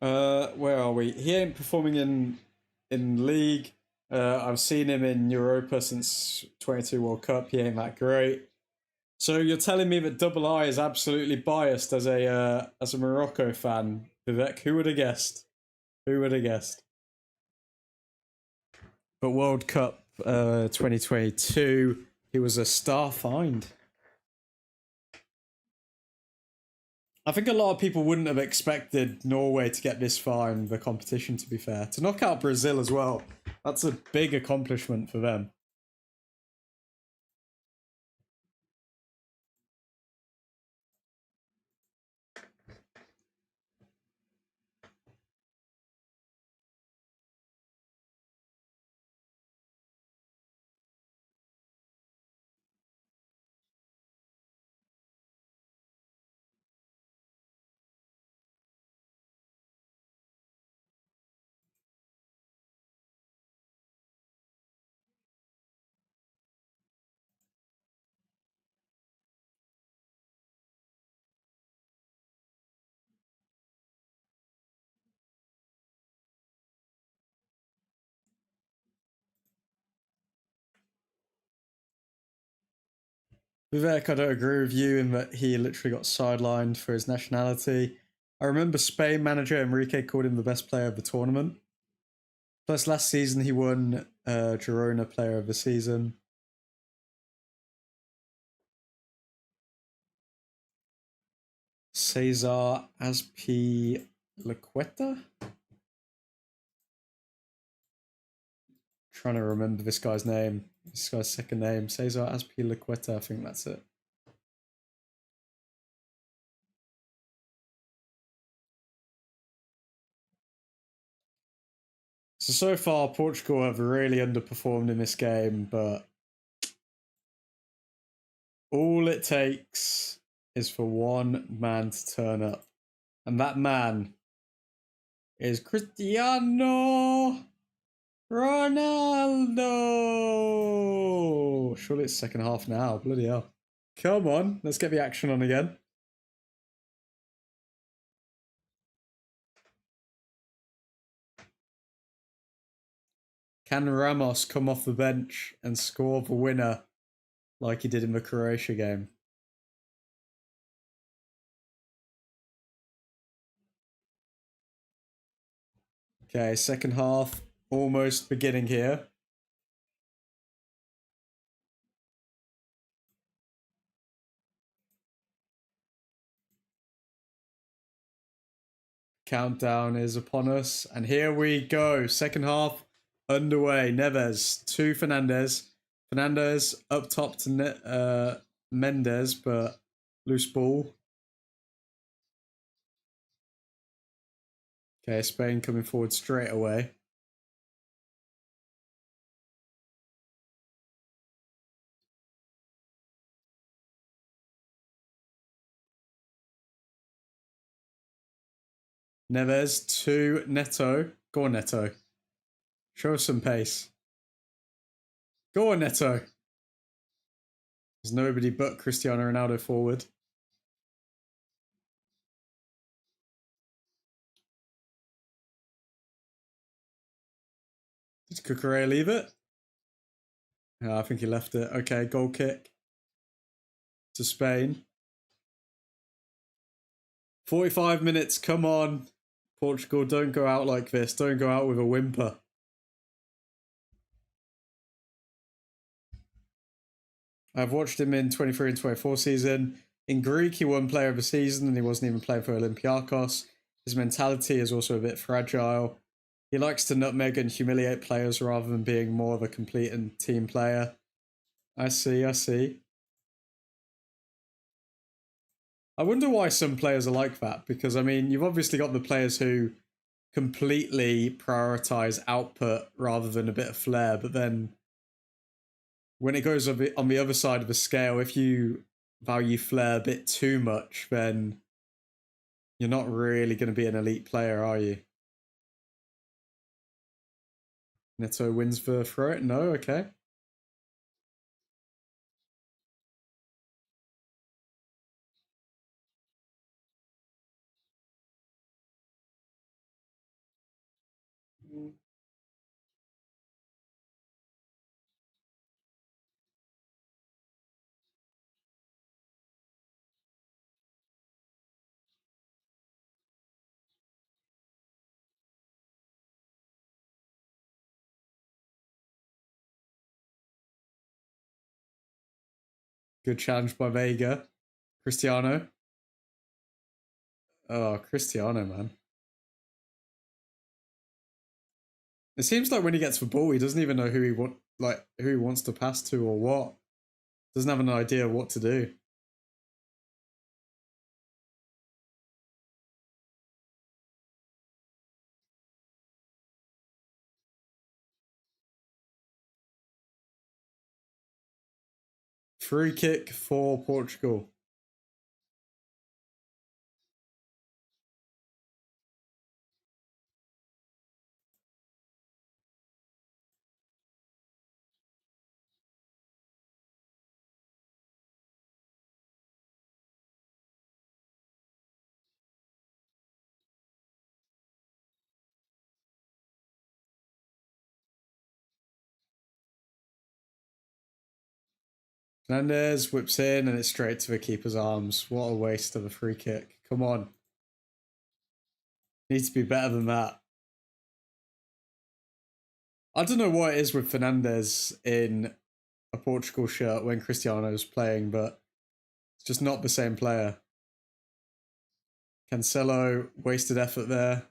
Where are we? He ain't performing in league. I've seen him in Europa since 22 World Cup. He ain't that great. So you're telling me that Double I is absolutely biased as a Morocco fan, Vivek? Who would have guessed? Who would have guessed? But World Cup 2022, he was a star find. I think a lot of people wouldn't have expected Norway to get this far in the competition, to be fair. To knock out Brazil as well, that's a big accomplishment for them. Vivek, I don't agree with you in that he literally got sidelined for his nationality. I remember Spain manager Enrique called him the best player of the tournament. Plus, last season he won Girona Player of the Season. Cesar Azpilicueta? Trying to remember this guy's name. This guy's second name. Cesar Azpilicueta, I think that's it. So far, Portugal have really underperformed in this game, but all it takes is for one man to turn up. And that man is Cristiano Ronaldo. Surely it's second half now. Bloody hell. Come on, let's get the action on again. Can Ramos come off the bench and score the winner like he did in the Croatia game? Okay, second half almost beginning here. Countdown is upon us, and here we go. Second half underway. Neves to Fernandez. Fernandez up top to Mendes, but loose ball. Okay, Spain coming forward straight away. Neves to Neto. Go on, Neto. Show us some pace. Go on, Neto. There's nobody but Cristiano Ronaldo forward. Did Cucurella leave it? I think he left it. Okay, goal kick to Spain. 45 minutes, come on. Portugal, don't go out like this. Don't go out with a whimper. I've watched him in 23 and 24 season. In Greek, he won player of the season and he wasn't even playing for Olympiacos. His mentality is also a bit fragile. He likes to nutmeg and humiliate players rather than being more of a complete and team player. I see. I wonder why some players are like that, because, I mean, you've obviously got the players who completely prioritize output rather than a bit of flair, but then when it goes on the other side of the scale, if you value flair a bit too much, then you're not really going to be an elite player, are you? Neto wins the throw it? No? Okay. Good challenge by Vega. Cristiano. Oh, Cristiano, man. It seems like when he gets the ball, he doesn't even know who he wants to pass to or what. Doesn't have an idea of what to do. Free kick for Portugal. Fernandez whips in and it's straight to the keeper's arms. What a waste of a free kick. Come on. Needs to be better than that. I don't know what it is with Fernandez in a Portugal shirt when Cristiano's playing, but it's just not the same player. Cancelo, wasted effort there.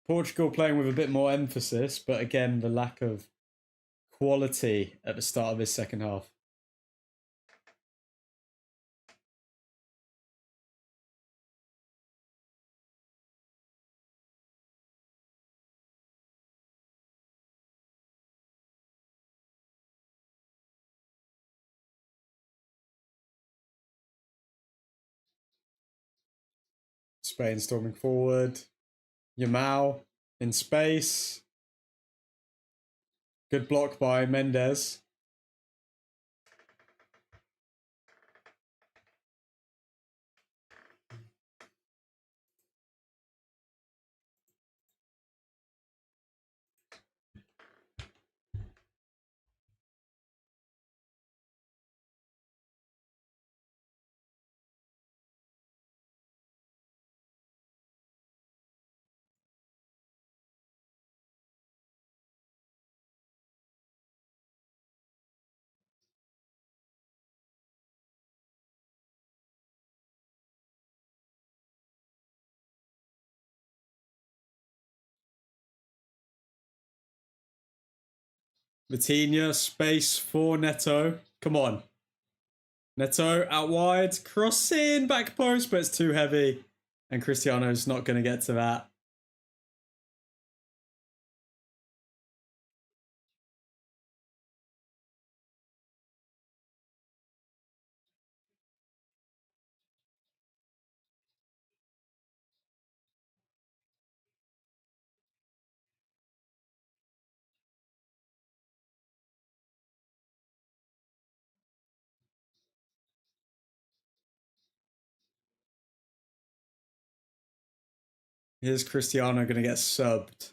Portugal playing with a bit more emphasis, but again, the lack of quality at the start of this second half. Spain storming forward. Yamal in space. Good block by Mendes. Vitinha, space for Neto. Come on. Neto out wide. Cross in, back post, but it's too heavy. And Cristiano's not going to get to that. Here's Cristiano going to get subbed.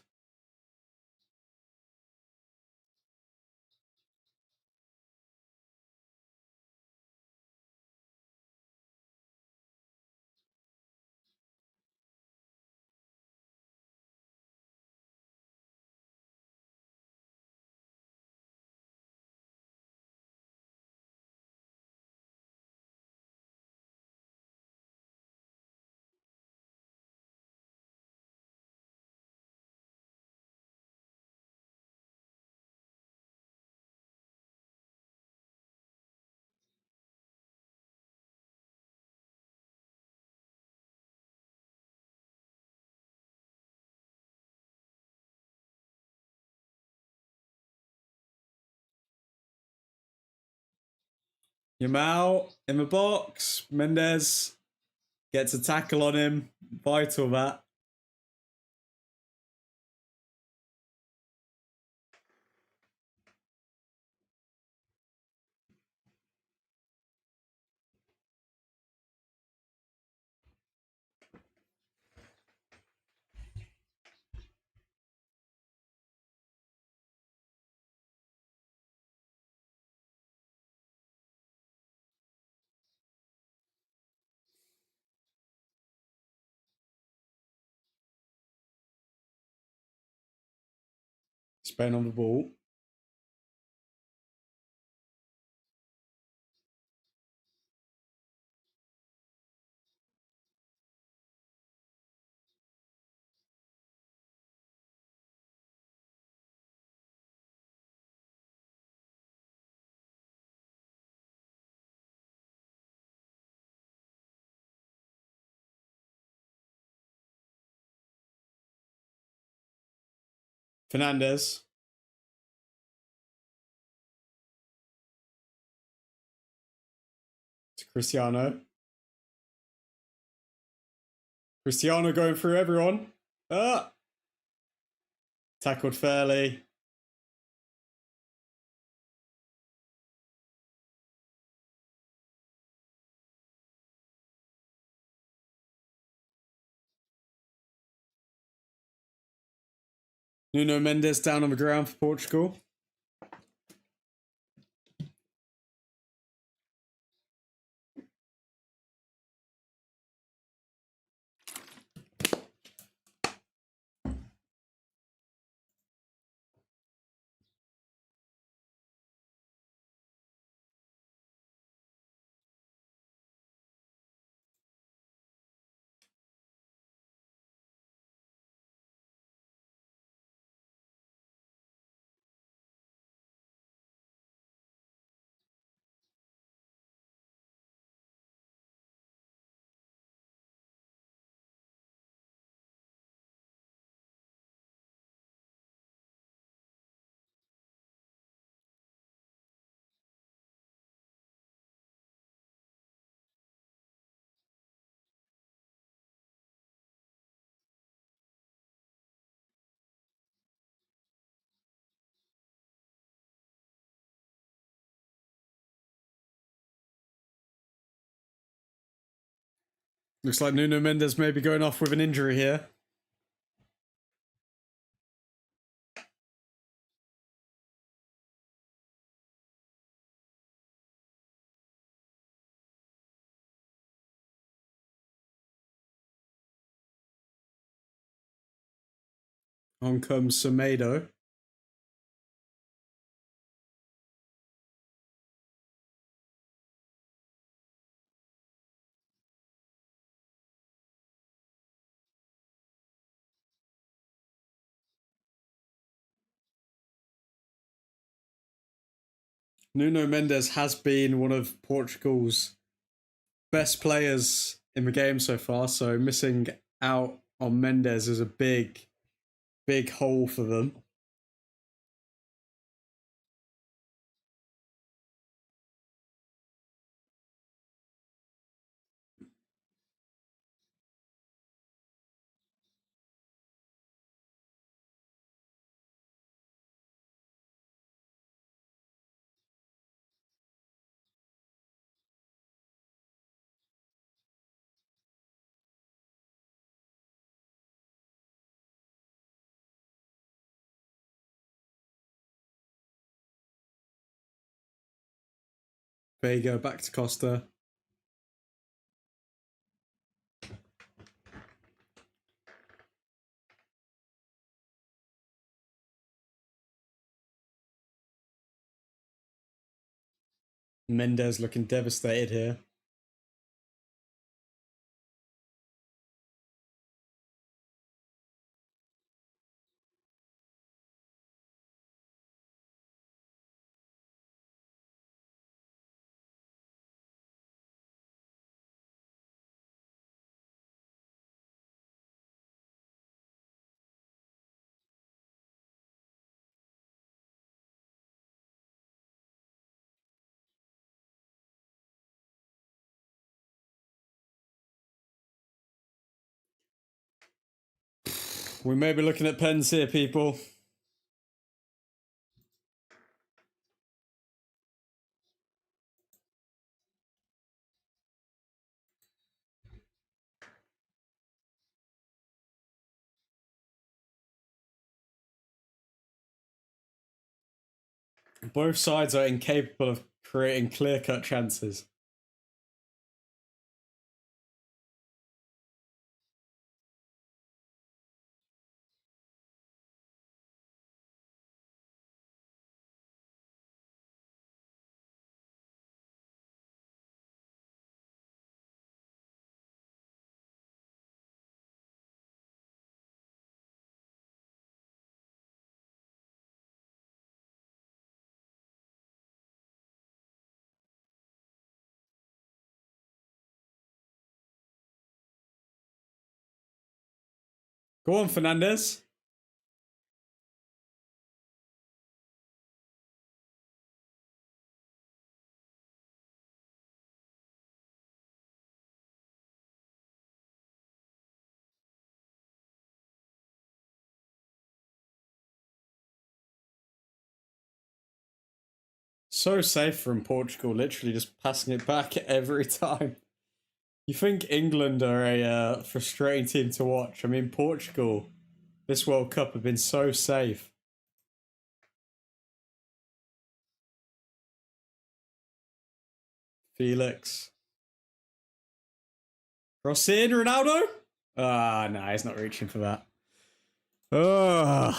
Yamal in the box. Mendes gets a tackle on him. Vital that. Spain on the ball. Fernandez. To Cristiano. Cristiano going through everyone. Tackled fairly. Nuno Mendes down on the ground for Portugal. Looks like Nuno Mendes may be going off with an injury here. On comes Semedo. Nuno Mendes has been one of Portugal's best players in the game so far, so missing out on Mendes is a big, big hole for them. Vega back to Costa. Mendes looking devastated here. We may be looking at pens here, people. Both sides are incapable of creating clear-cut chances. Go on, Fernandez. So safe from Portugal, literally just passing it back every time. You think England are a frustrating team to watch? I mean, Portugal, this World Cup have been so safe. Felix. Cross in, Ronaldo? Ah, no, he's not reaching for that. Ugh.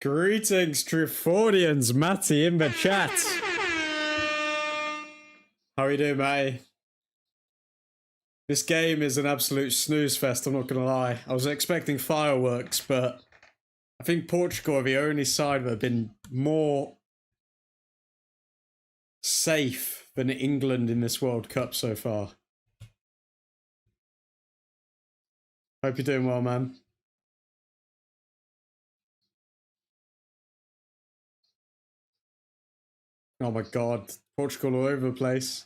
Greetings, Truffordians. Matty in the chat. How are you doing, mate? This game is an absolute snooze fest, I'm not going to lie. I was expecting fireworks, but I think Portugal are the only side that have been more safe than England in this World Cup so far. Hope you're doing well, man. Oh my god, Portugal all over the place.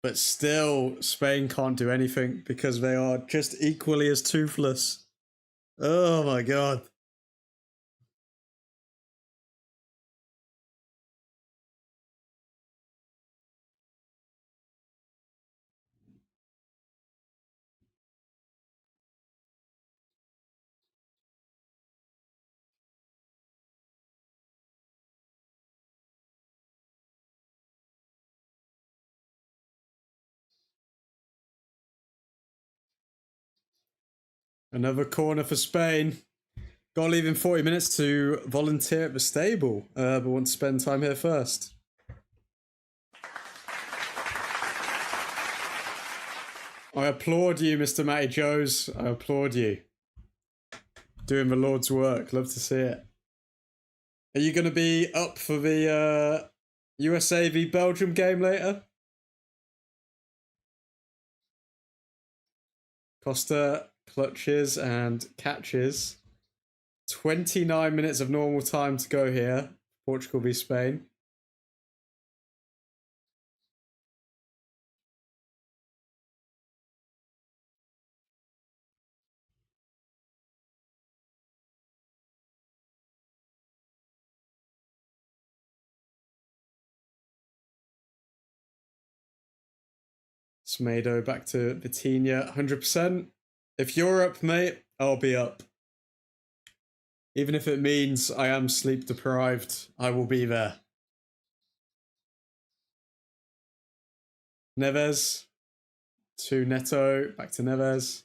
But still, Spain can't do anything because they are just equally as toothless. Oh my god. Another corner for Spain. Got to leave in 40 minutes to volunteer at the stable, but want to spend time here first. I applaud you, Mr. Matty Joes. I applaud you. Doing the Lord's work. Love to see it. Are you going to be up for the USA v Belgium game later? Costa clutches and catches. 29 minutes of normal time to go here. Portugal v Spain. Smedo back to Vitinha, 100%. If you're up, mate, I'll be up. Even if it means I am sleep deprived, I will be there. Neves to Neto, back to Neves.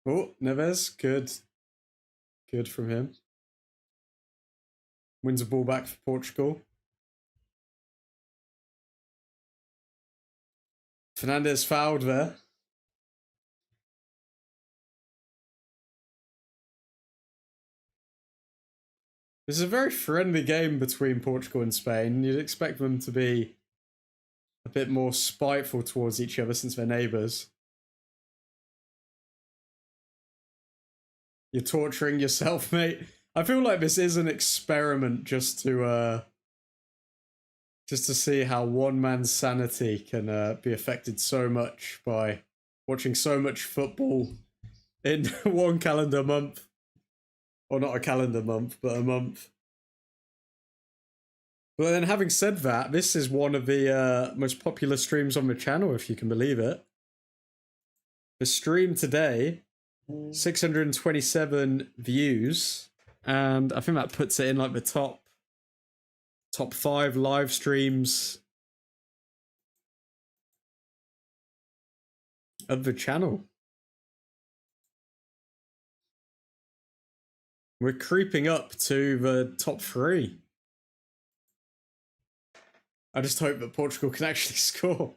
Oh, Neves, good. Good from him. Wins a ball back for Portugal. Fernandez fouled there. This is a very friendly game between Portugal and Spain. You'd expect them to be a bit more spiteful towards each other since they're neighbours. You're torturing yourself, mate. I feel like this is an experiment just to see how one man's sanity can be affected so much by watching so much football in one calendar month. Or not a calendar month, but a month. But then having said that, this is one of the most popular streams on the channel, if you can believe it. The stream today, 627 views, and I think that puts it in like the top 5 live streams of the channel. We're creeping up to the top 3. I just hope that Portugal can actually score.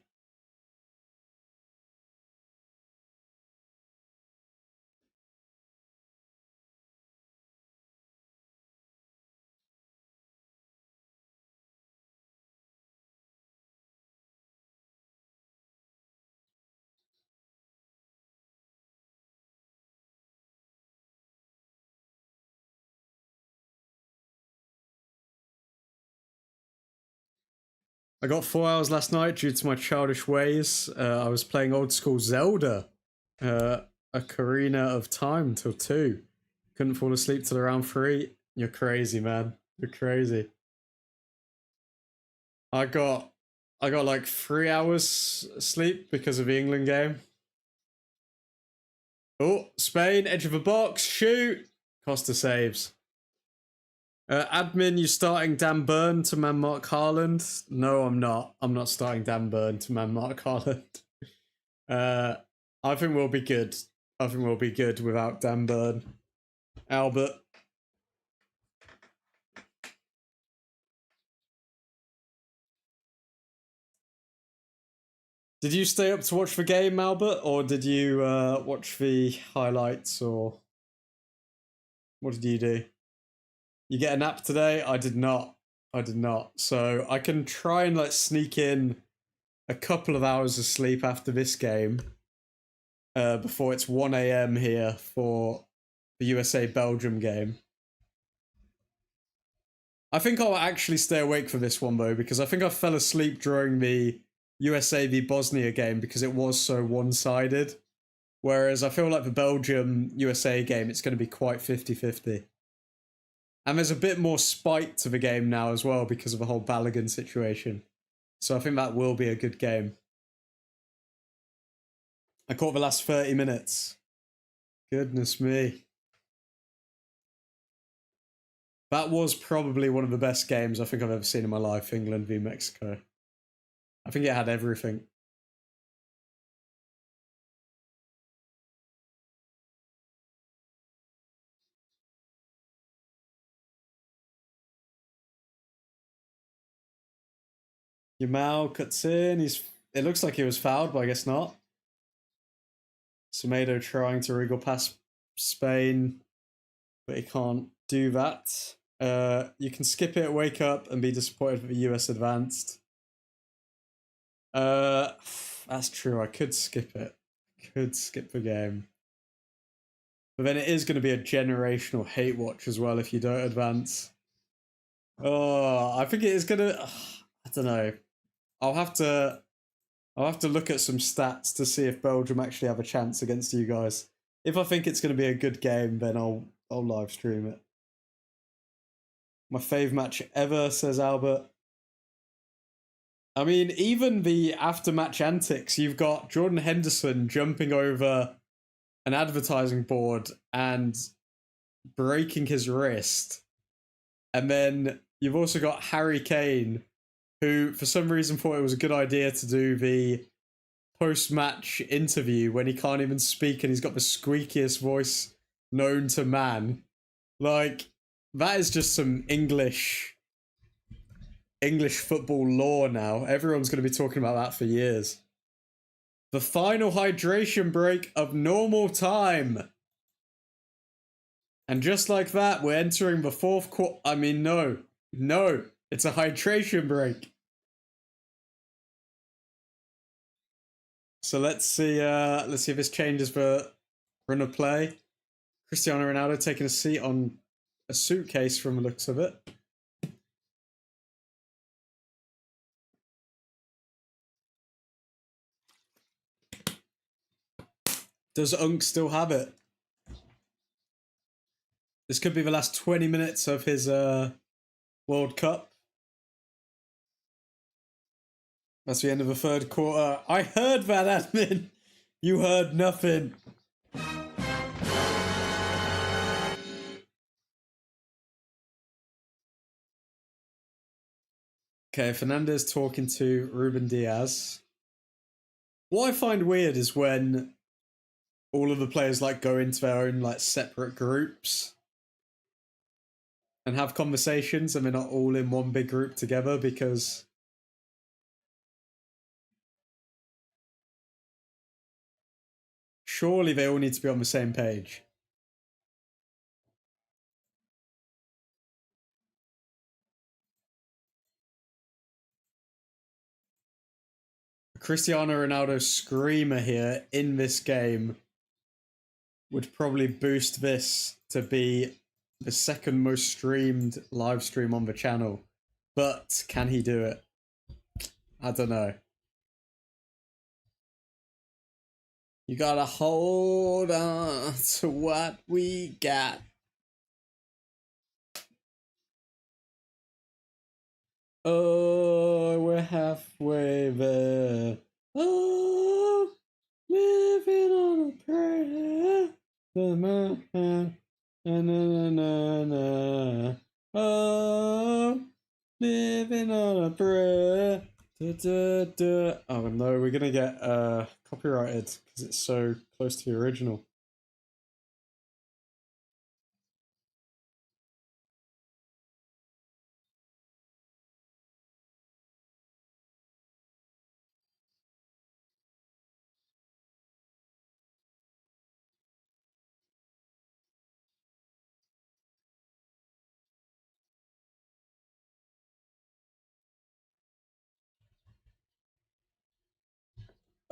I got 4 hours last night due to my childish ways. I was playing old school Zelda. Ocarina of Time till 2. Couldn't fall asleep till around 3. You're crazy, man. You're crazy. I got like 3 hours sleep because of the England game. Oh, Spain, edge of a box, shoot! Costa saves. Admin, you starting Dan Burn to man Mark Haaland? No, I'm not. I'm not starting Dan Burn to man Mark Haaland. I think we'll be good. I think we'll be good without Dan Burn. Albert. Did you stay up to watch the game, Albert, or did you watch the highlights, or what did you do? You get a nap today? I did not. I did not. So I can try and like sneak in a couple of hours of sleep after this game before it's 1 a.m. here for the USA-Belgium game. I think I'll actually stay awake for this one, though, because I think I fell asleep during the USA v Bosnia game because it was so one-sided. Whereas I feel like the Belgium-USA game, it's going to be quite 50-50. And there's a bit more spite to the game now as well because of the whole Balogun situation. So I think that will be a good game. I caught the last 30 minutes. Goodness me. That was probably one of the best games I think I've ever seen in my life, England v Mexico. I think it had everything. Yamal cuts in. It looks like he was fouled, but I guess not. Semedo trying to wriggle past Spain, but he can't do that. You can skip it, wake up, and be disappointed that the US advanced. That's true. I could skip it. Could skip the game. But then it is going to be a generational hate watch as well if you don't advance. Oh, I think it is going to... I don't know. I'll have to look at some stats to see if Belgium actually have a chance against you guys. If I think it's going to be a good game, then I'll live stream it. My fave match ever, says Albert. I mean, even the after-match antics, you've got Jordan Henderson jumping over an advertising board and breaking his wrist. And then you've also got Harry Kane, who for some reason thought it was a good idea to do the post-match interview when he can't even speak and he's got the squeakiest voice known to man. Like, that is just some English football lore now. Everyone's going to be talking about that for years. The final hydration break of normal time. And just like that, we're entering the fourth quarter. I mean, no, it's a hydration break. So let's see if this changes the run of play. Cristiano Ronaldo taking a seat on a suitcase from the looks of it. Does Unk still have it? This could be the last 20 minutes of his World Cup. That's the end of the third quarter. I heard that, admin. You heard nothing. Okay, Fernandez talking to Ruben Diaz. What I find weird is when all of the players like go into their own like separate groups and have conversations and they're not all in one big group together because surely they all need to be on the same page. Cristiano Ronaldo screamer here in this game would probably boost this to be the second most streamed live stream on the channel. But can he do it? I don't know. You gotta hold on to what we got. Oh, we're halfway there. Oh, living on a prayer. Oh, living on a prayer. Oh no, we're gonna get copyrighted because it's so close to the original.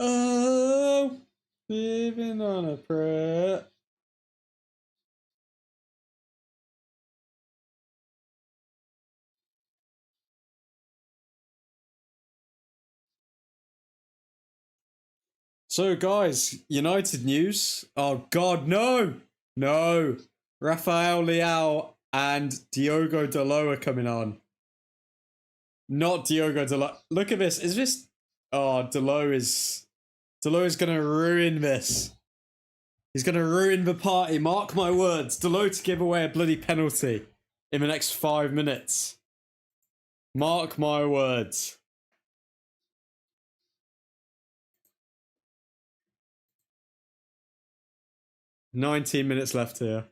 Oh, living on a prayer. So, guys, United news. Oh, God, no! No! Rafael Leao and Diogo Dalot are coming on. Not Diogo Dalot. Look at this. Is this... Oh, Dalot is going to ruin this. He's going to ruin the party. Mark my words. Dalot to give away a bloody penalty in the next 5 minutes. Mark my words. "19 minutes left here."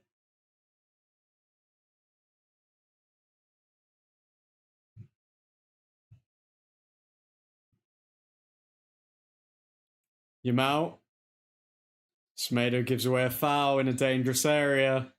Yamal. Smedo gives away a foul in a dangerous area.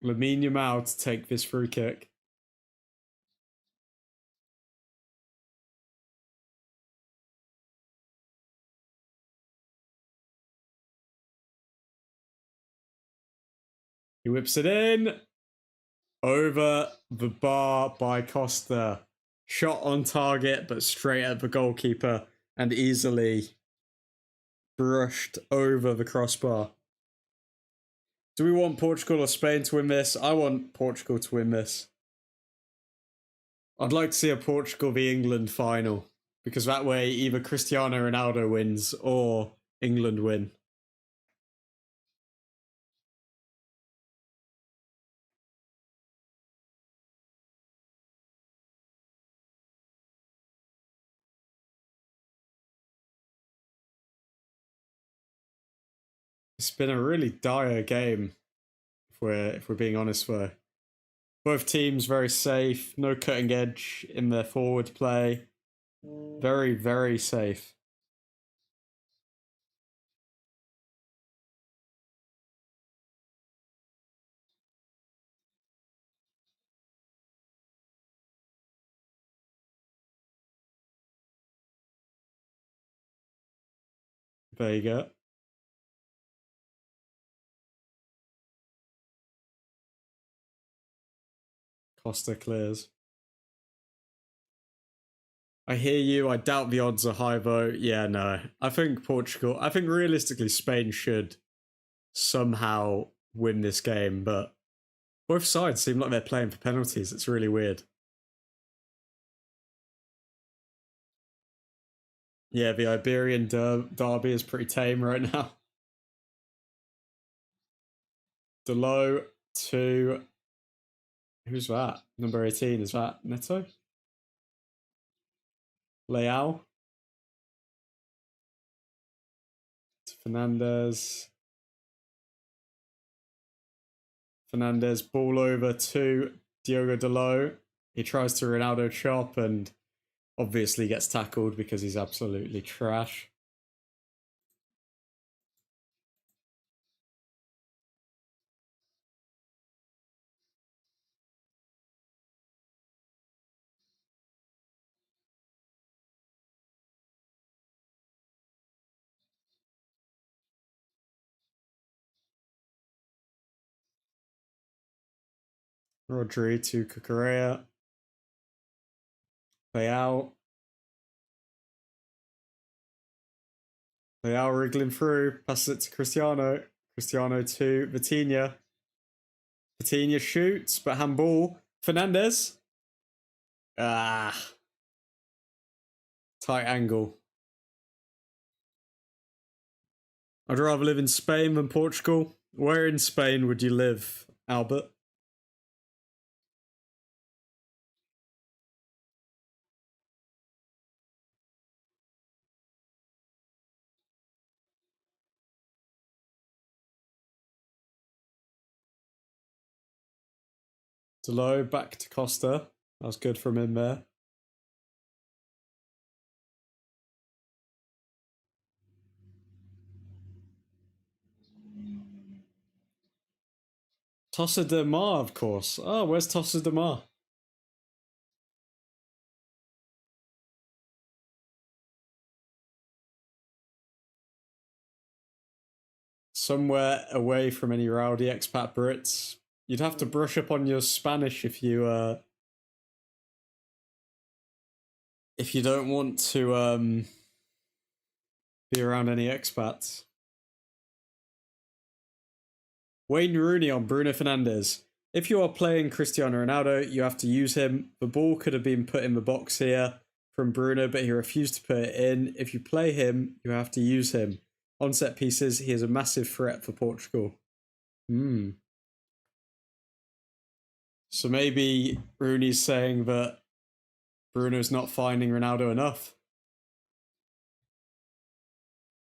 Lamine Yamal to take this free kick. He whips it in. Over the bar by Costa. Shot on target, but straight at the goalkeeper and easily brushed over the crossbar. Do we want Portugal or Spain to win this? I want Portugal to win this. I'd like to see a Portugal v England final, because that way either Cristiano Ronaldo wins or England win. It's been a really dire game, if we're being honest. For both teams, very safe, no cutting edge in their forward play. Very, very safe. There you go. Costa clears. I hear you. I doubt the odds are high, though. Yeah, no. I think Portugal... I think realistically Spain should somehow win this game, but both sides seem like they're playing for penalties. It's really weird. Yeah, the Iberian derby is pretty tame right now. Dalot to... Who's that? Number 18, is that Neto? Leao. To Fernandez. Fernandez, ball over to Diogo Dalot. He tries to Ronaldo chop and obviously gets tackled because he's absolutely trash. Rodri to Cucurella. Leao. Leao wriggling through. Passes it to Cristiano. Cristiano to Vitinha. Vitinha shoots, but handball. Fernandez. Ah. Tight angle. I'd rather live in Spain than Portugal. Where in Spain would you live, Albert? Delo back to Costa. That was good from him there. Tossa de Mar, of course. Oh, where's Tossa de Mar? Somewhere away from any rowdy expat Brits. You'd have to brush up on your Spanish if you don't want to be around any expats. Wayne Rooney on Bruno Fernandes. If you are playing Cristiano Ronaldo, you have to use him. The ball could have been put in the box here from Bruno, but he refused to put it in. If you play him, you have to use him. On set pieces, he is a massive threat for Portugal. So maybe Rooney's saying that Bruno's not finding Ronaldo enough.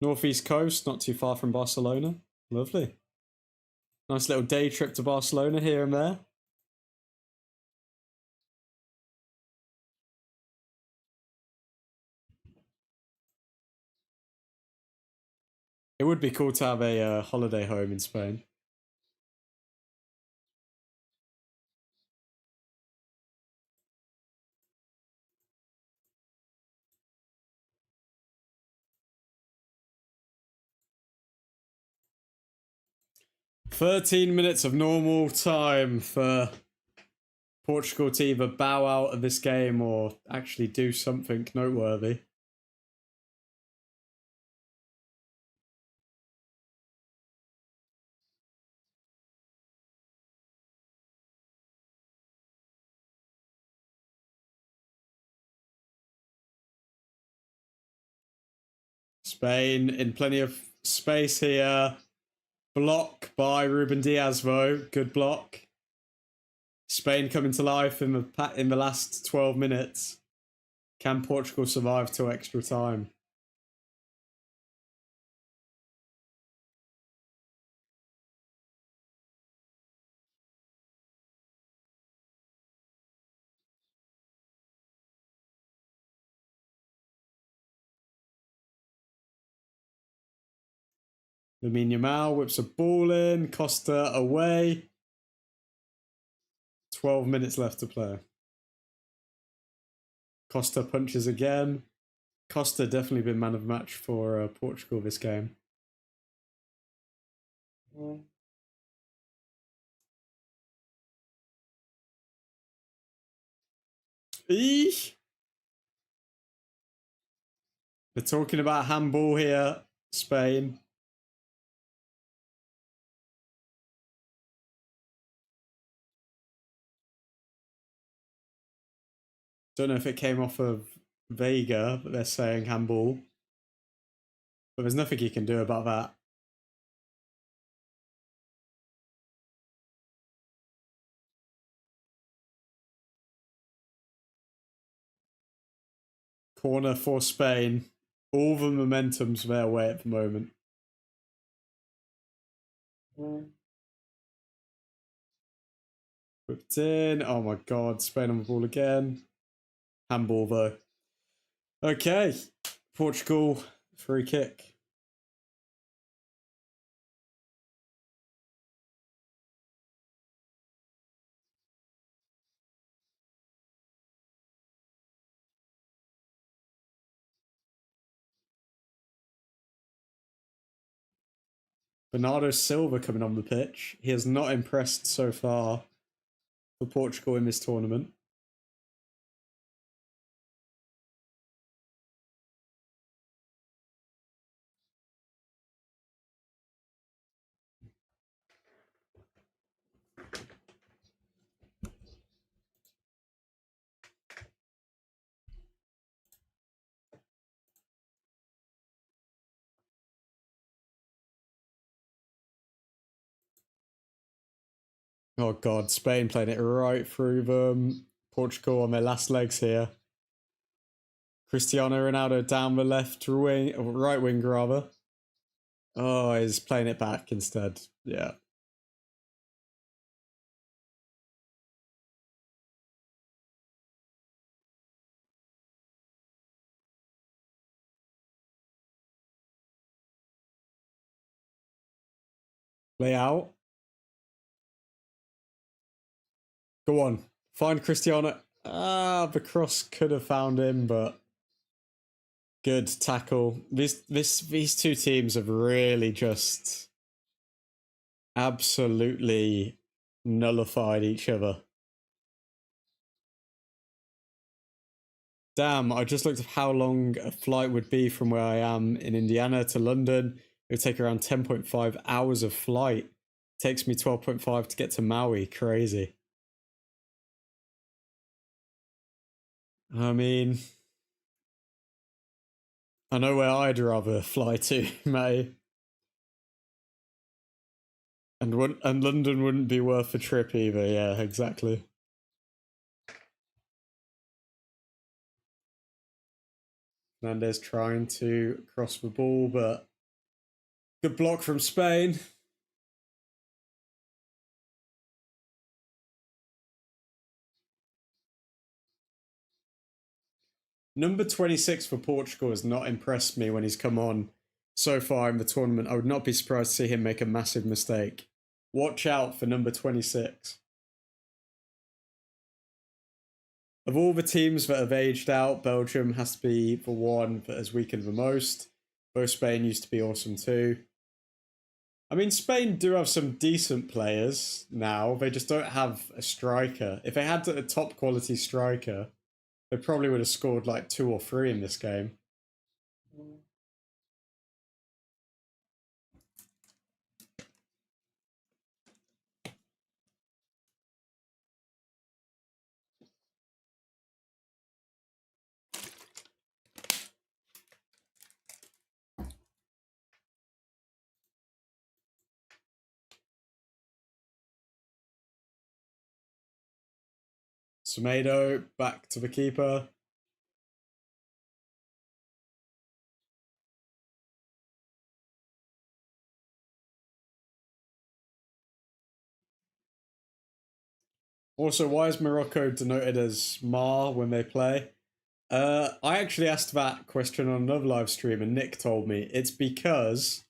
Northeast coast, not too far from Barcelona. Lovely. Nice little day trip to Barcelona here and there. It would be cool to have a holiday home in Spain. $13 of normal time for Portugal to either bow out of this game or actually do something noteworthy. Spain in plenty of space here. Block by Ruben Diaz, though. Good block. Spain coming to life in the last 12 minutes. Can Portugal survive till extra time? Lamine Yamal whips a ball in. Costa away. 12 minutes left to play. Costa punches again. Costa definitely been man of the match for Portugal this game. Eesh. They're talking about handball here, Spain. Don't know if it came off of Vega, but they're saying handball. But there's nothing he can do about that. Corner for Spain. All the momentum's their way at the moment. Whipped in. Oh my god, Spain on the ball again. Handball though. Okay, Portugal, free kick. Bernardo Silva coming on the pitch. He has not impressed so far for Portugal in this tournament. Oh god, Spain playing it right through them. Portugal on their last legs here. Cristiano Ronaldo down the left wing, right wing rather. Oh, he's playing it back instead. Yeah. Lay out. Go on. Find Cristiano. Ah, the cross could have found him, but good tackle. These two teams have really just absolutely nullified each other. Damn, I just looked at how long a flight would be from where I am in Indiana to London. It would take around 10.5 hours of flight. It takes me 12.5 to get to Maui. Crazy. I mean, I know where I'd rather fly to, mate. And London wouldn't be worth the trip either. Yeah, exactly. Fernandez trying to cross the ball, but good block from Spain. Number 26 for Portugal has not impressed me when he's come on so far in the tournament. I would not be surprised to see him make a massive mistake. Watch out for number 26. Of all the teams that have aged out, Belgium has to be the one that has weakened the most. Though Spain used to be awesome too. I mean, Spain do have some decent players now. They just don't have a striker. If they had a top quality striker, they probably would have scored like 2 or 3 in this game. Semedo back to the keeper. Also, why is Morocco denoted as Mar when they play? I actually asked that question on another live stream, and Nick told me it's because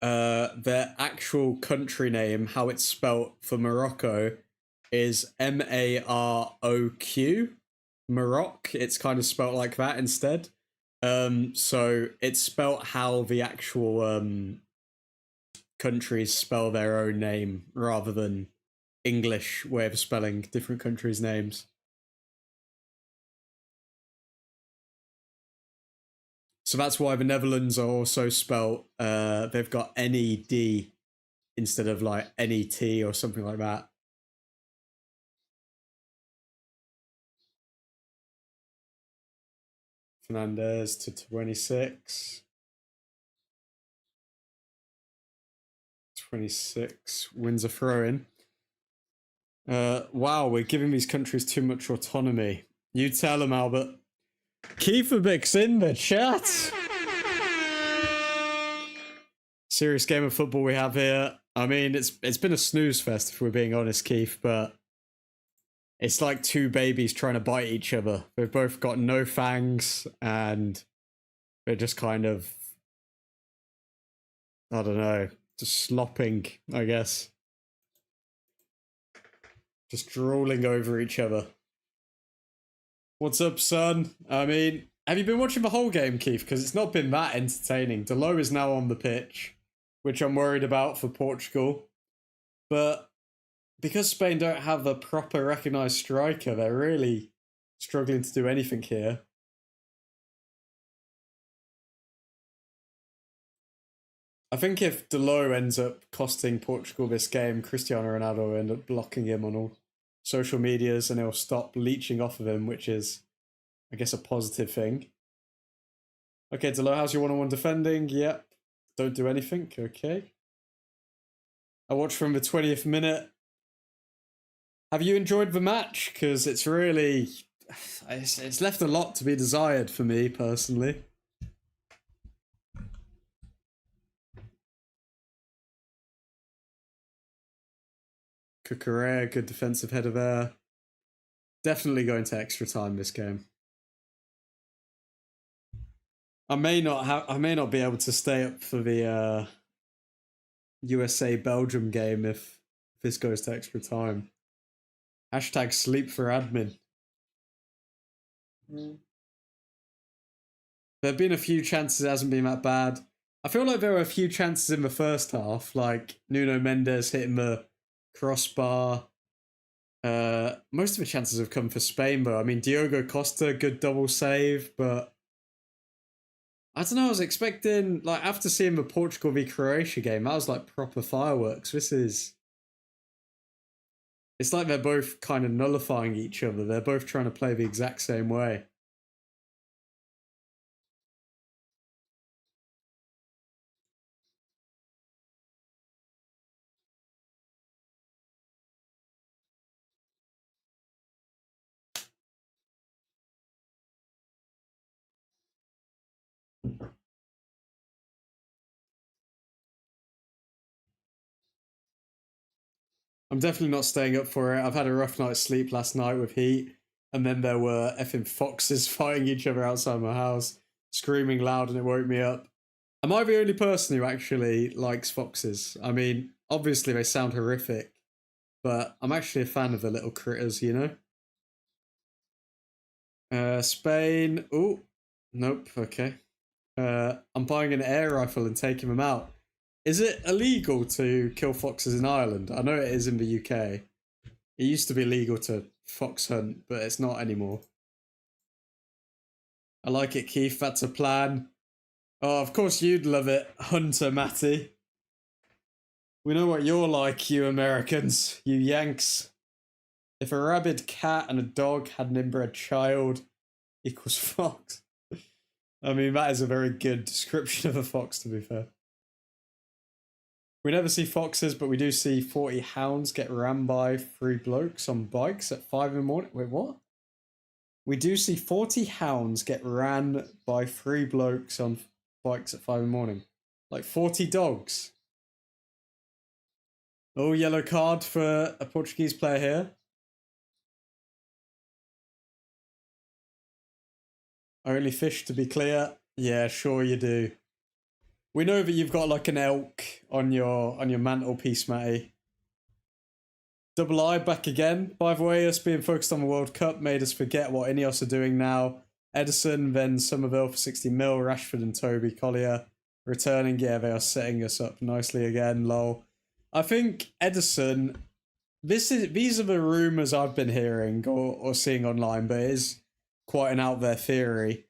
their actual country name, how it's spelt for Morocco, is Maroq. Maroc. It's kind of spelt like that instead. So it's spelt how the actual countries spell their own name rather than English way of spelling different countries' names. So that's why the Netherlands are also spelt, they've got NED instead of like NET or something like that. Fernandez to 26. 26 wins a throw-in. Wow, we're giving these countries too much autonomy. You tell them, Albert. Keeferbick's in the chat. Serious game of football we have here. I mean, it's been a snooze fest if we're being honest, Keith, but it's like two babies trying to bite each other. They've both got no fangs and they're just kind of, I don't know, just slopping, I guess. Just drooling over each other. What's up, son? I mean, have you been watching the whole game, Keith? Because it's not been that entertaining. Delo is now on the pitch, which I'm worried about for Portugal. But because Spain don't have a proper recognised striker, they're really struggling to do anything here. I think if Delo ends up costing Portugal this game, Cristiano Ronaldo will end up blocking him on all social medias and he'll stop leeching off of him, which is, I guess, a positive thing. Okay, Delo, how's your one-on-one defending? Yep. Don't do anything. Okay. I watched from the 20th minute. Have you enjoyed the match? Because it's really... It's left a lot to be desired for me, personally. Kukurea, good defensive header there. Definitely going to extra time this game. I may not be able to stay up for the USA Belgium game if this goes to extra time. Hashtag sleep for admin. There have been a few chances, it hasn't been that bad. I feel like there were a few chances in the first half, like Nuno Mendes hitting the crossbar. Most of the chances have come for Spain, though. I mean, Diogo Costa, good double save, but I don't know, I was expecting, like, after seeing the Portugal v Croatia game, that was like proper fireworks. It's like they're both kind of nullifying each other. They're both trying to play the exact same way. I'm definitely not staying up for it. I've had a rough night's sleep last night with heat, and then there were effing foxes fighting each other outside my house, screaming loud, and it woke me up. Am I the only person who actually likes foxes? I mean, obviously they sound horrific, but I'm actually a fan of the little critters, you know? Spain. Oh, nope, okay. I'm buying an air rifle and taking them out. Is it illegal to kill foxes in Ireland? I know it is in the UK. It used to be legal to fox hunt, but it's not anymore. I like it, Keith. That's a plan. Oh, of course you'd love it, Hunter Matty. We know what you're like, you Americans, you Yanks. If a rabid cat and a dog had an inbred child equals fox. I mean, that is a very good description of a fox, to be fair. We never see foxes, but we do see 40 hounds get rammed by 3 blokes on bikes at 5 in the morning. Wait, what? We do see 40 hounds get ran by 3 blokes on bikes at 5 in the morning. Like 40 dogs. Oh, yellow card for a Portuguese player here. Only fish, to be clear. Yeah, sure you do. We know that you've got like an elk on your mantelpiece, Matty. Double I back again. By the way, us being focused on the World Cup made us forget what Ineos are doing now. Edison, then Somerville for 60 mil, Rashford and Toby Collier returning. Yeah, they are setting us up nicely again, lol. I think Edison, these are the rumours I've been hearing or seeing online, but it is quite an out there theory.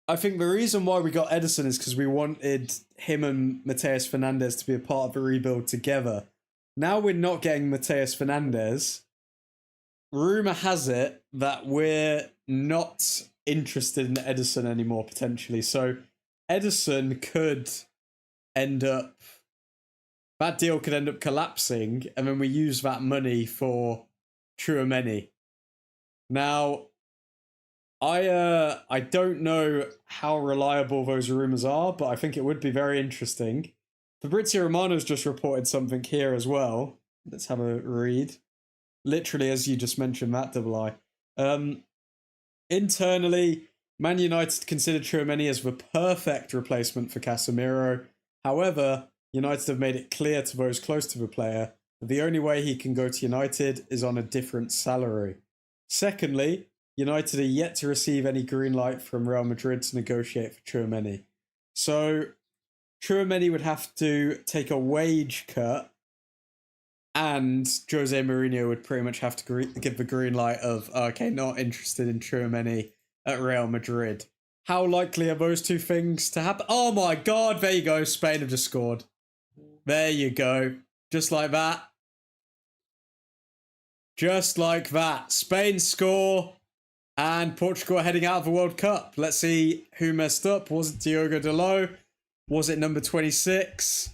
I think the reason why we got Edison is because we wanted him and Mateus Fernandes to be a part of the rebuild together. Now we're not getting Mateus Fernandes. Rumour has it that we're not interested in Edison anymore, potentially. So Edison could end up... That deal could end up collapsing, and then we use that money for Tchouaméni. Now... I don't know how reliable those rumours are, but I think it would be very interesting. Fabrizio Romano's just reported something here as well. Let's have a read. Literally, as you just mentioned, that double I. Internally, Man United considered Tchouaméni as the perfect replacement for Casemiro. However, United have made it clear to those close to the player that the only way he can go to United is on a different salary. Secondly, United are yet to receive any green light from Real Madrid to negotiate for Tchouaméni. So Tchouaméni would have to take a wage cut, and Jose Mourinho would pretty much have to give the green light of, okay, not interested in Tchouaméni at Real Madrid. How likely are those two things to happen? Oh my God, there you go. Spain have just scored. There you go. Just like that. Just like that. Spain score. And Portugal are heading out of the World Cup. Let's see who messed up. Was it Diogo Dalot? Was it number 26?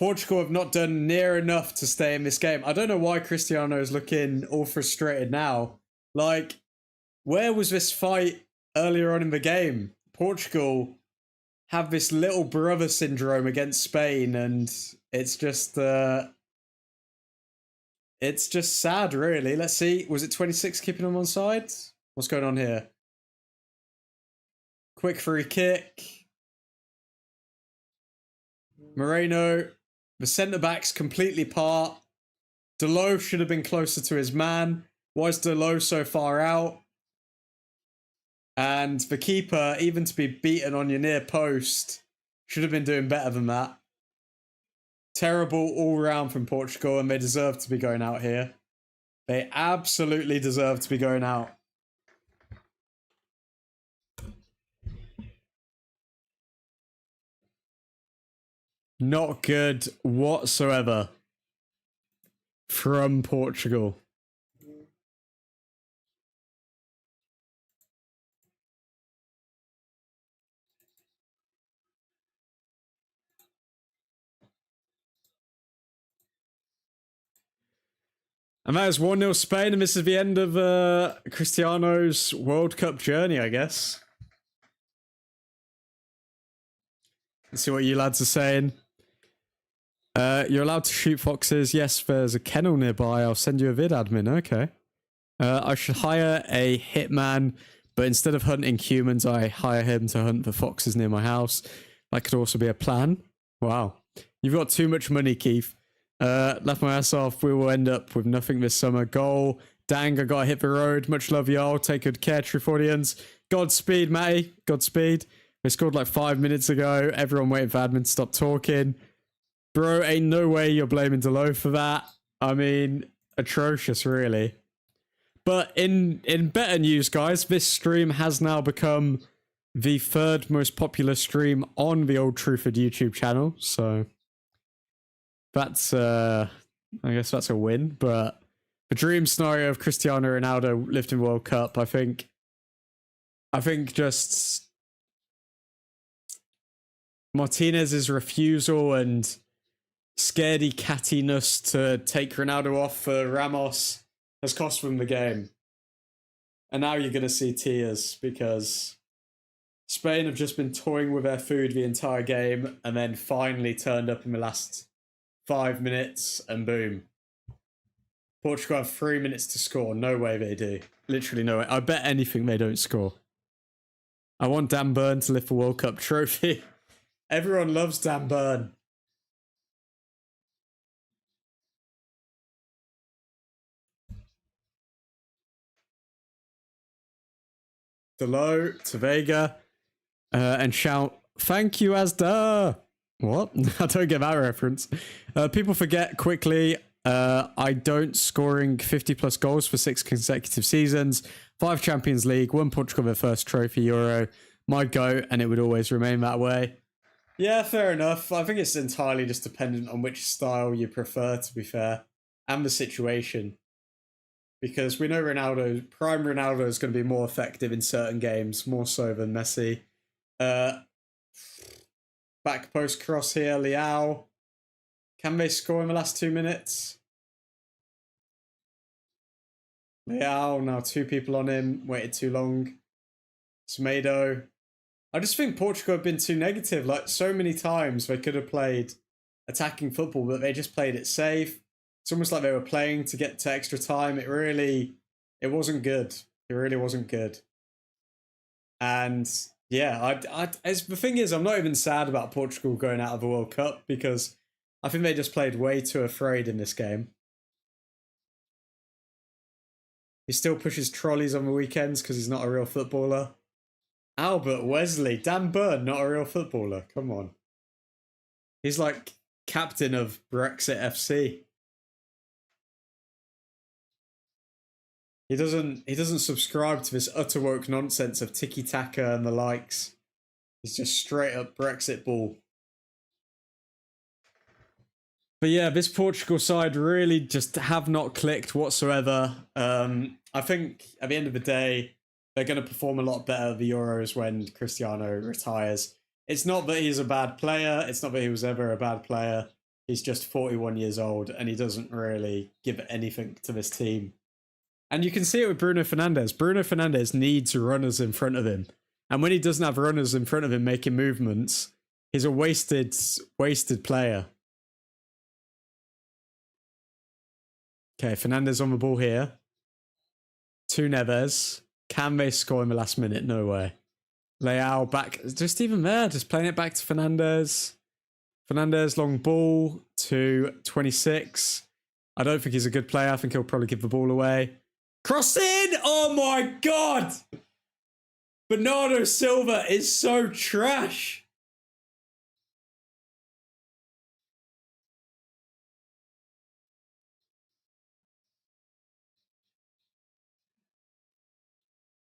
Portugal have not done near enough to stay in this game. I don't know why Cristiano is looking all frustrated now. Like, where was this fight earlier on in the game? Portugal have this little brother syndrome against Spain, and it's just sad, really. Let's see. Was it 26 keeping them on side? What's going on here? Quick free kick. Moreno. The centre-backs completely apart. Delo should have been closer to his man. Why is Delo so far out? And the keeper, even to be beaten on your near post, should have been doing better than that. Terrible all-round from Portugal, and they deserve to be going out here. They absolutely deserve to be going out. Not good whatsoever from Portugal. And that is 1-0 Spain, and this is the end of Cristiano's World Cup journey, I guess. Let's see what you lads are saying. You're allowed to shoot foxes. Yes, there's a kennel nearby. I'll send you a vid, admin. Okay. I should hire a hitman, but instead of hunting humans, I hire him to hunt the foxes near my house. That could also be a plan. Wow. You've got too much money, Keith. Left my ass off. We will end up with nothing this summer. Goal. Dang, I got to hit the road. Much love, y'all. Take good care, Trifaudians. Godspeed, Matty. Godspeed. They scored like 5 minutes ago. Everyone waiting for admin to stop talking. Bro, ain't no way you're blaming Delo for that. I mean, atrocious, really. But in better news, guys, this stream has now become the 3rd most popular stream on the Old Truthford YouTube channel. So that's, I guess that's a win. But the dream scenario of Cristiano Ronaldo lifting World Cup, I think just Martinez's refusal and scaredy cattiness to take Ronaldo off for Ramos has cost them the game. And now you're going to see tears because Spain have just been toying with their food the entire game and then finally turned up in the last 5 minutes and boom. Portugal have 3 minutes to score. No way they do. Literally no way. I bet anything they don't score. I want Dan Burn to lift the World Cup trophy. Everyone loves Dan Burn. Delo to Vega and shout, "Thank you, Asda." What? I don't get that reference. People forget quickly. I don't scoring 50 plus goals for 6 consecutive seasons, 5 Champions League, 1 Portugal their first trophy Euro. My goat, and it would always remain that way. Yeah, fair enough. I think it's entirely just dependent on which style you prefer, to be fair, and the situation. Because we know Prime Ronaldo is going to be more effective in certain games, more so than Messi. Back post cross here, Leao. Can they score in the last 2 minutes? Leao, now 2 people on him, waited too long. Semedo. I just think Portugal have been too negative. Like, so many times they could have played attacking football, but they just played it safe. It's almost like they were playing to get to extra time. It wasn't good. It really wasn't good. And yeah, the thing is, I'm not even sad about Portugal going out of the World Cup because I think they just played way too afraid in this game. He still pushes trolleys on the weekends because he's not a real footballer. Albert Wesley, Dan Burn, not a real footballer. Come on. He's like captain of Brexit FC. He doesn't subscribe to this utter woke nonsense of tiki-taka and the likes. He's just straight up Brexit ball. But yeah, this Portugal side really just have not clicked whatsoever. I think at the end of the day, they're going to perform a lot better at the Euros when Cristiano retires. It's not that he's a bad player. It's not that he was ever a bad player. He's just 41 years old and he doesn't really give anything to this team. And you can see it with Bruno Fernandes. Bruno Fernandes needs runners in front of him. And when he doesn't have runners in front of him making movements, he's a wasted player. Okay, Fernandes on the ball here. To Neves. Can they score in the last minute? No way. Leao back, just even there, just playing it back to Fernandes. Fernandes, long ball to 26. I don't think he's a good player. I think he'll probably give the ball away. Cross in! Oh my God! Bernardo Silva is so trash.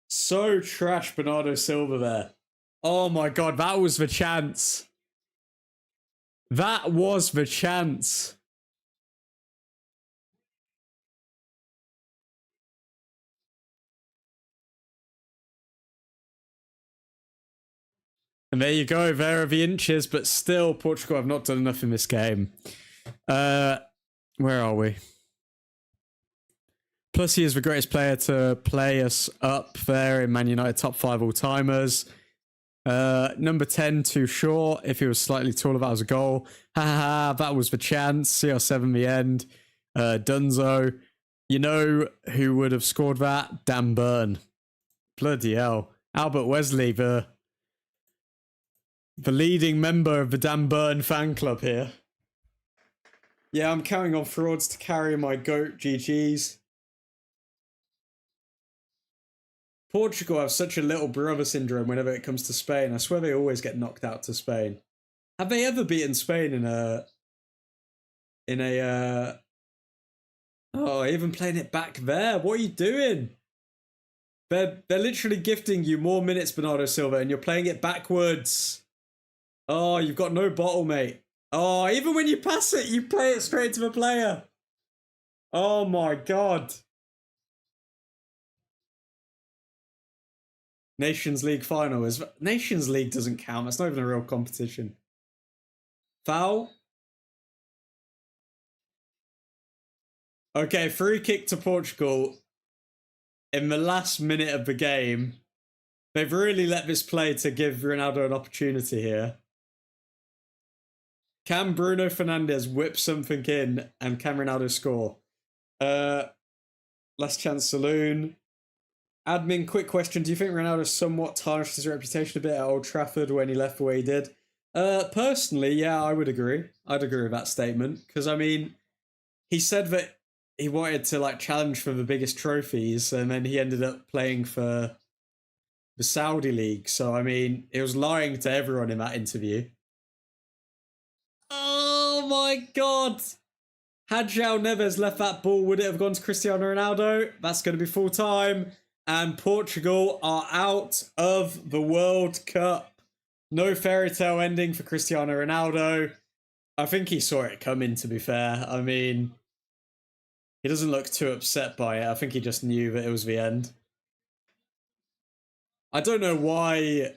So trash, Bernardo Silva there. Oh my God, that was the chance. That was the chance. And there you go, there are the inches, but still, Portugal have not done enough in this game. Where are we? Plus, he is the greatest player to play us up there in Man United top 5 all-timers. Number 10, too short. If he was slightly taller, that was a goal. That was the chance. CR7 the end. Dunzo. You know who would have scored that? Dan Burn. Bloody hell. Albert Wesley, the leading member of the Dan Burn fan club here. Yeah, I'm counting on frauds to carry my GOAT GGs. Portugal have such a little brother syndrome whenever it comes to Spain. I swear they always get knocked out to Spain. Have they ever beaten Spain in a oh, even playing it back there? What are you doing? They're literally gifting you more minutes, Bernardo Silva, and you're playing it backwards. Oh, you've got no bottle, mate. Oh, even when you pass it, you play it straight to the player. Oh my God. Nations League final is Nations League doesn't count. That's not even a real competition. Foul. Okay, free kick to Portugal in the last minute of the game. They've really let this play to give Ronaldo an opportunity here. Can Bruno Fernandes whip something in and can Ronaldo score? Last chance saloon. Admin, quick question. Do you think Ronaldo somewhat tarnished his reputation a bit at Old Trafford when he left the way he did? Personally, yeah, I would agree. I'd agree with that statement. Because, I mean, he said that he wanted to, like, challenge for the biggest trophies, and then he ended up playing for the Saudi League. So, I mean, he was lying to everyone in that interview. Oh, my God! Had João Neves left that ball, would it have gone to Cristiano Ronaldo? That's going to be full time. And Portugal are out of the World Cup. No fairy tale ending for Cristiano Ronaldo. I think he saw it coming, to be fair. I mean, he doesn't look too upset by it. I think he just knew that it was the end. I don't know why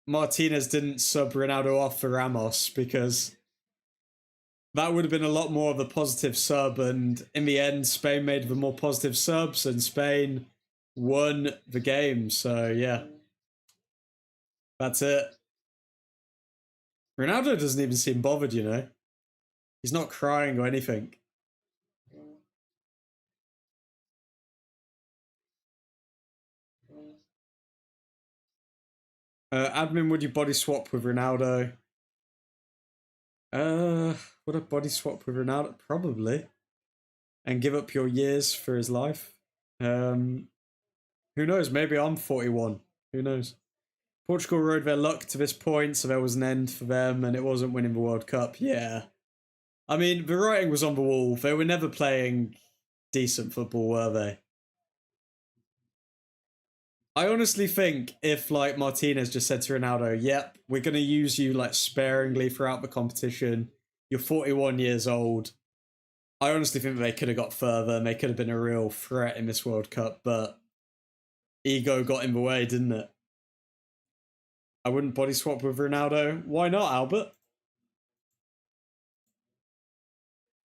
Martinez didn't sub Ronaldo off for Ramos, because that would have been a lot more of a positive sub. And in the end, Spain made the more positive subs and Spain won the game. So, yeah. That's it. Ronaldo doesn't even seem bothered, you know. He's not crying or anything. Admin, would you body swap with Ronaldo? Would I body swap with Ronaldo? Probably. And give up your years for his life? Who knows? Maybe I'm 41. Who knows? Portugal rode their luck to this point, so there was an end for them, and it wasn't winning the World Cup. Yeah. I mean, the writing was on the wall. They were never playing decent football, were they? I honestly think if, like, Martinez just said to Ronaldo, yep, we're going to use you, like, sparingly throughout the competition. You're 41 years old. I honestly think they could have got further and they could have been a real threat in this World Cup, but ego got in the way, didn't it? I wouldn't body swap with Ronaldo. Why not, Albert?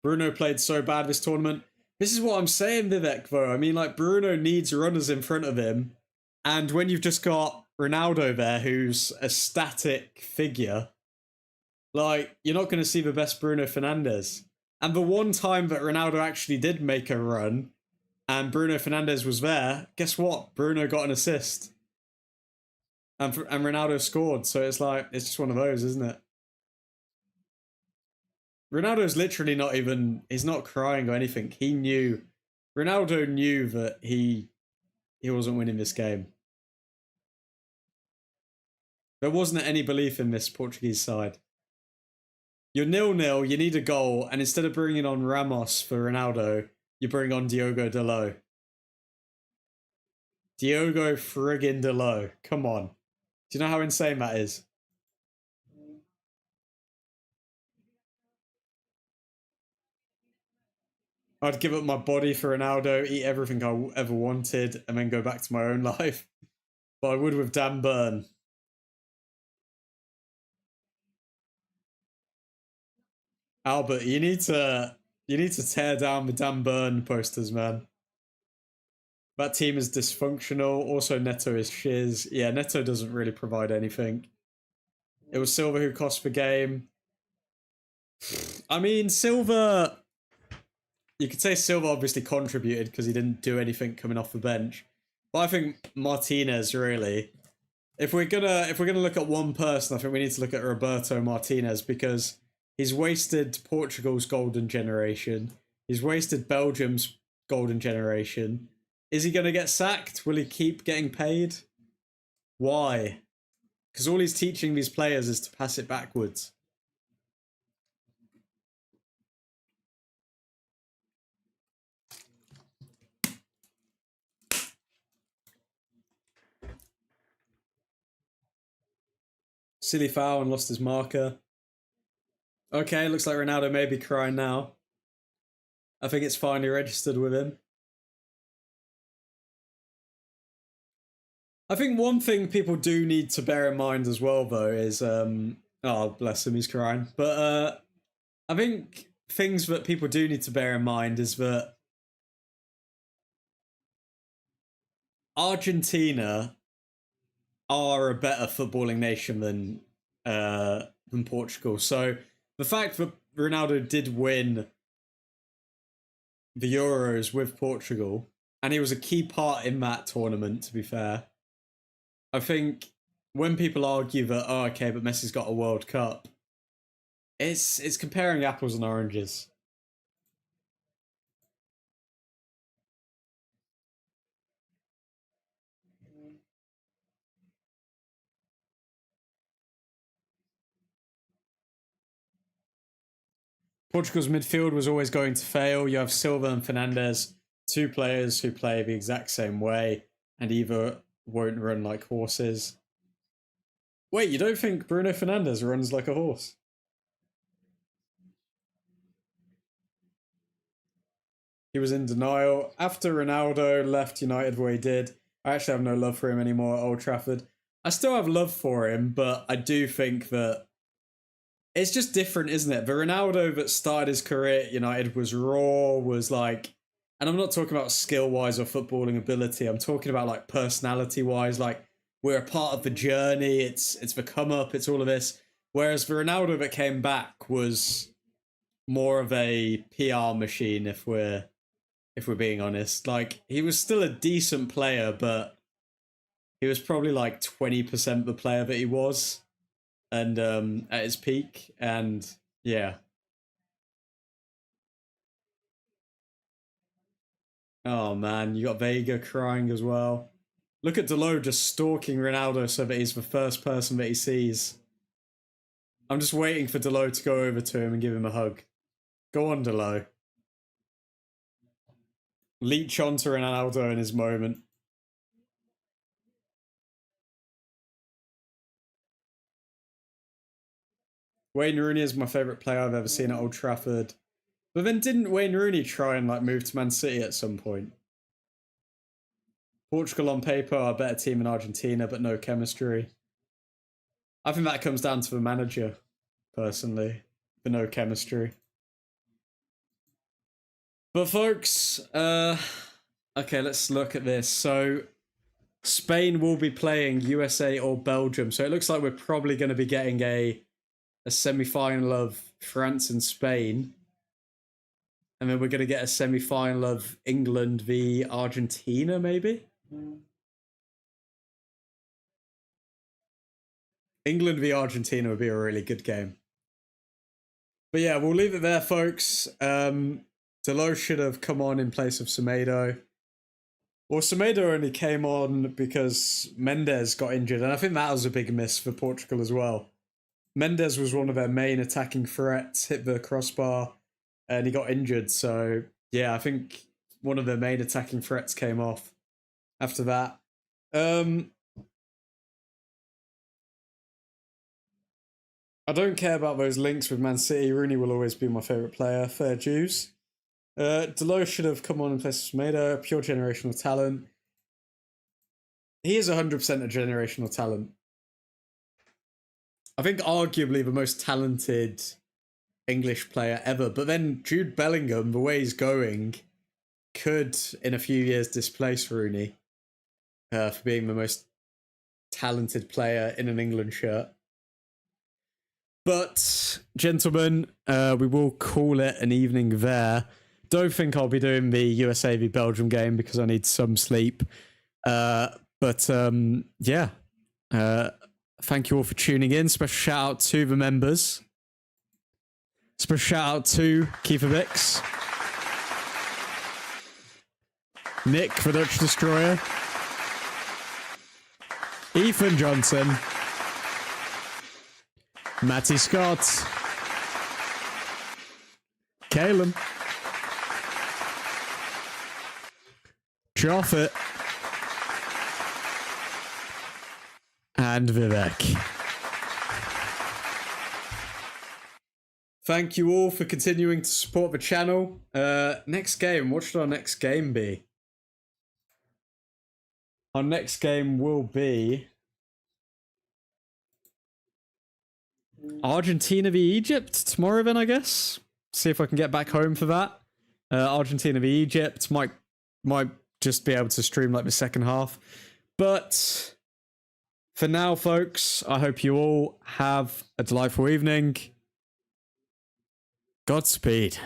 Bruno played so bad this tournament. This is what I'm saying, Vivek, though. I mean, like, Bruno needs runners in front of him. And when you've just got Ronaldo there, who's a static figure, like, you're not going to see the best Bruno Fernandes. And the one time that Ronaldo actually did make a run and Bruno Fernandes was there, guess what? Bruno got an assist. And Ronaldo scored. So it's like, it's just one of those, isn't it? Ronaldo's literally not even, he's not crying or anything. He knew, Ronaldo knew that he wasn't winning this game. There wasn't any belief in this Portuguese side. You're 0-0, you need a goal, and instead of bringing on Ramos for Ronaldo, you bring on Diogo Dalot. Diogo friggin' Dalot. Come on. Do you know how insane that is? I'd give up my body for Ronaldo, eat everything I ever wanted, and then go back to my own life. But I would with Dan Burn. Albert, you need to tear down the Dan Burn posters, man. That team is dysfunctional. Also, Neto is shiz. Yeah, Neto doesn't really provide anything. It was Silva who cost the game. I mean, Silva... You could say Silva obviously contributed because he didn't do anything coming off the bench. But I think Martinez, really... If we're gonna look at one person, I think we need to look at Roberto Martinez because he's wasted Portugal's golden generation. He's wasted Belgium's golden generation. Is he going to get sacked? Will he keep getting paid? Why? Because all he's teaching these players is to pass it backwards. Silly foul and lost his marker. Okay, looks like Ronaldo may be crying now. I think it's finally registered with him. I think one thing people do need to bear in mind as well, though, is oh, bless him, he's crying. But I think things that people do need to bear in mind is that Argentina are a better footballing nation than Portugal. So the fact that Ronaldo did win the Euros with Portugal, and he was a key part in that tournament, to be fair, I think when people argue that, oh, okay, but Messi's got a World Cup, it's comparing apples and oranges. Portugal's midfield was always going to fail. You have Silva and Fernandes, two players who play the exact same way and either won't run like horses. Wait, you don't think Bruno Fernandes runs like a horse? He was in denial. After Ronaldo left United where he did, I actually have no love for him anymore at Old Trafford. I still have love for him, but I do think that it's just different, isn't it? The Ronaldo that started his career at United was raw, was like, and I'm not talking about skill-wise or footballing ability, I'm talking about like personality-wise, like we're a part of the journey, it's the come-up, it's all of this. Whereas the Ronaldo that came back was more of a PR machine, if we're being honest. Like, he was still a decent player, but he was probably like 20% the player that he was, and at his peak, and yeah. Oh man, you got Vega crying as well. Look at Dalot just stalking Ronaldo so that he's the first person that he sees. I'm just waiting for Dalot to go over to him and give him a hug. Go on, Dalot. Leech onto Ronaldo in his moment. Wayne Rooney is my favourite player I've ever seen at Old Trafford. But then didn't Wayne Rooney try and like move to Man City at some point? Portugal on paper are a better team than Argentina, but no chemistry. I think that comes down to the manager, personally, for no chemistry. But folks, okay, let's look at this. So Spain will be playing USA or Belgium. So it looks like we're probably going to be getting a semi-final of France and Spain. And then we're going to get a semi-final of England v Argentina, maybe? England v Argentina would be a really good game. But yeah, we'll leave it there, folks. Delos should have come on in place of Semedo. Well, Semedo only came on because Mendes got injured, and I think that was a big miss for Portugal as well. Mendes was one of their main attacking threats, hit the crossbar, and he got injured. So, yeah, I think one of their main attacking threats came off after that. I don't care about those links with Man City. Rooney will always be my favourite player. Fair dues. Delos should have come on in place of Semedo. Pure generational talent. He is 100% a generational talent. I think arguably the most talented English player ever. But then Jude Bellingham, the way he's going, could in a few years displace Rooney for being the most talented player in an England shirt. But, gentlemen, we will call it an evening there. Don't think I'll be doing the USA v Belgium game because I need some sleep. Yeah. Thank you all for tuning in. Special shout out to the members. Special shout out to Kiefer Bix, Nick, the Dutch Destroyer, Ethan Johnson, Matty Scott, Caleb, Joffet, and Vivek. Thank you all for continuing to support the channel. Next game, what should our next game be? Our next game will be Argentina v Egypt tomorrow then, I guess. See if I can get back home for that. Argentina v Egypt might just be able to stream like the second half. But for now, folks, I hope you all have a delightful evening. Godspeed.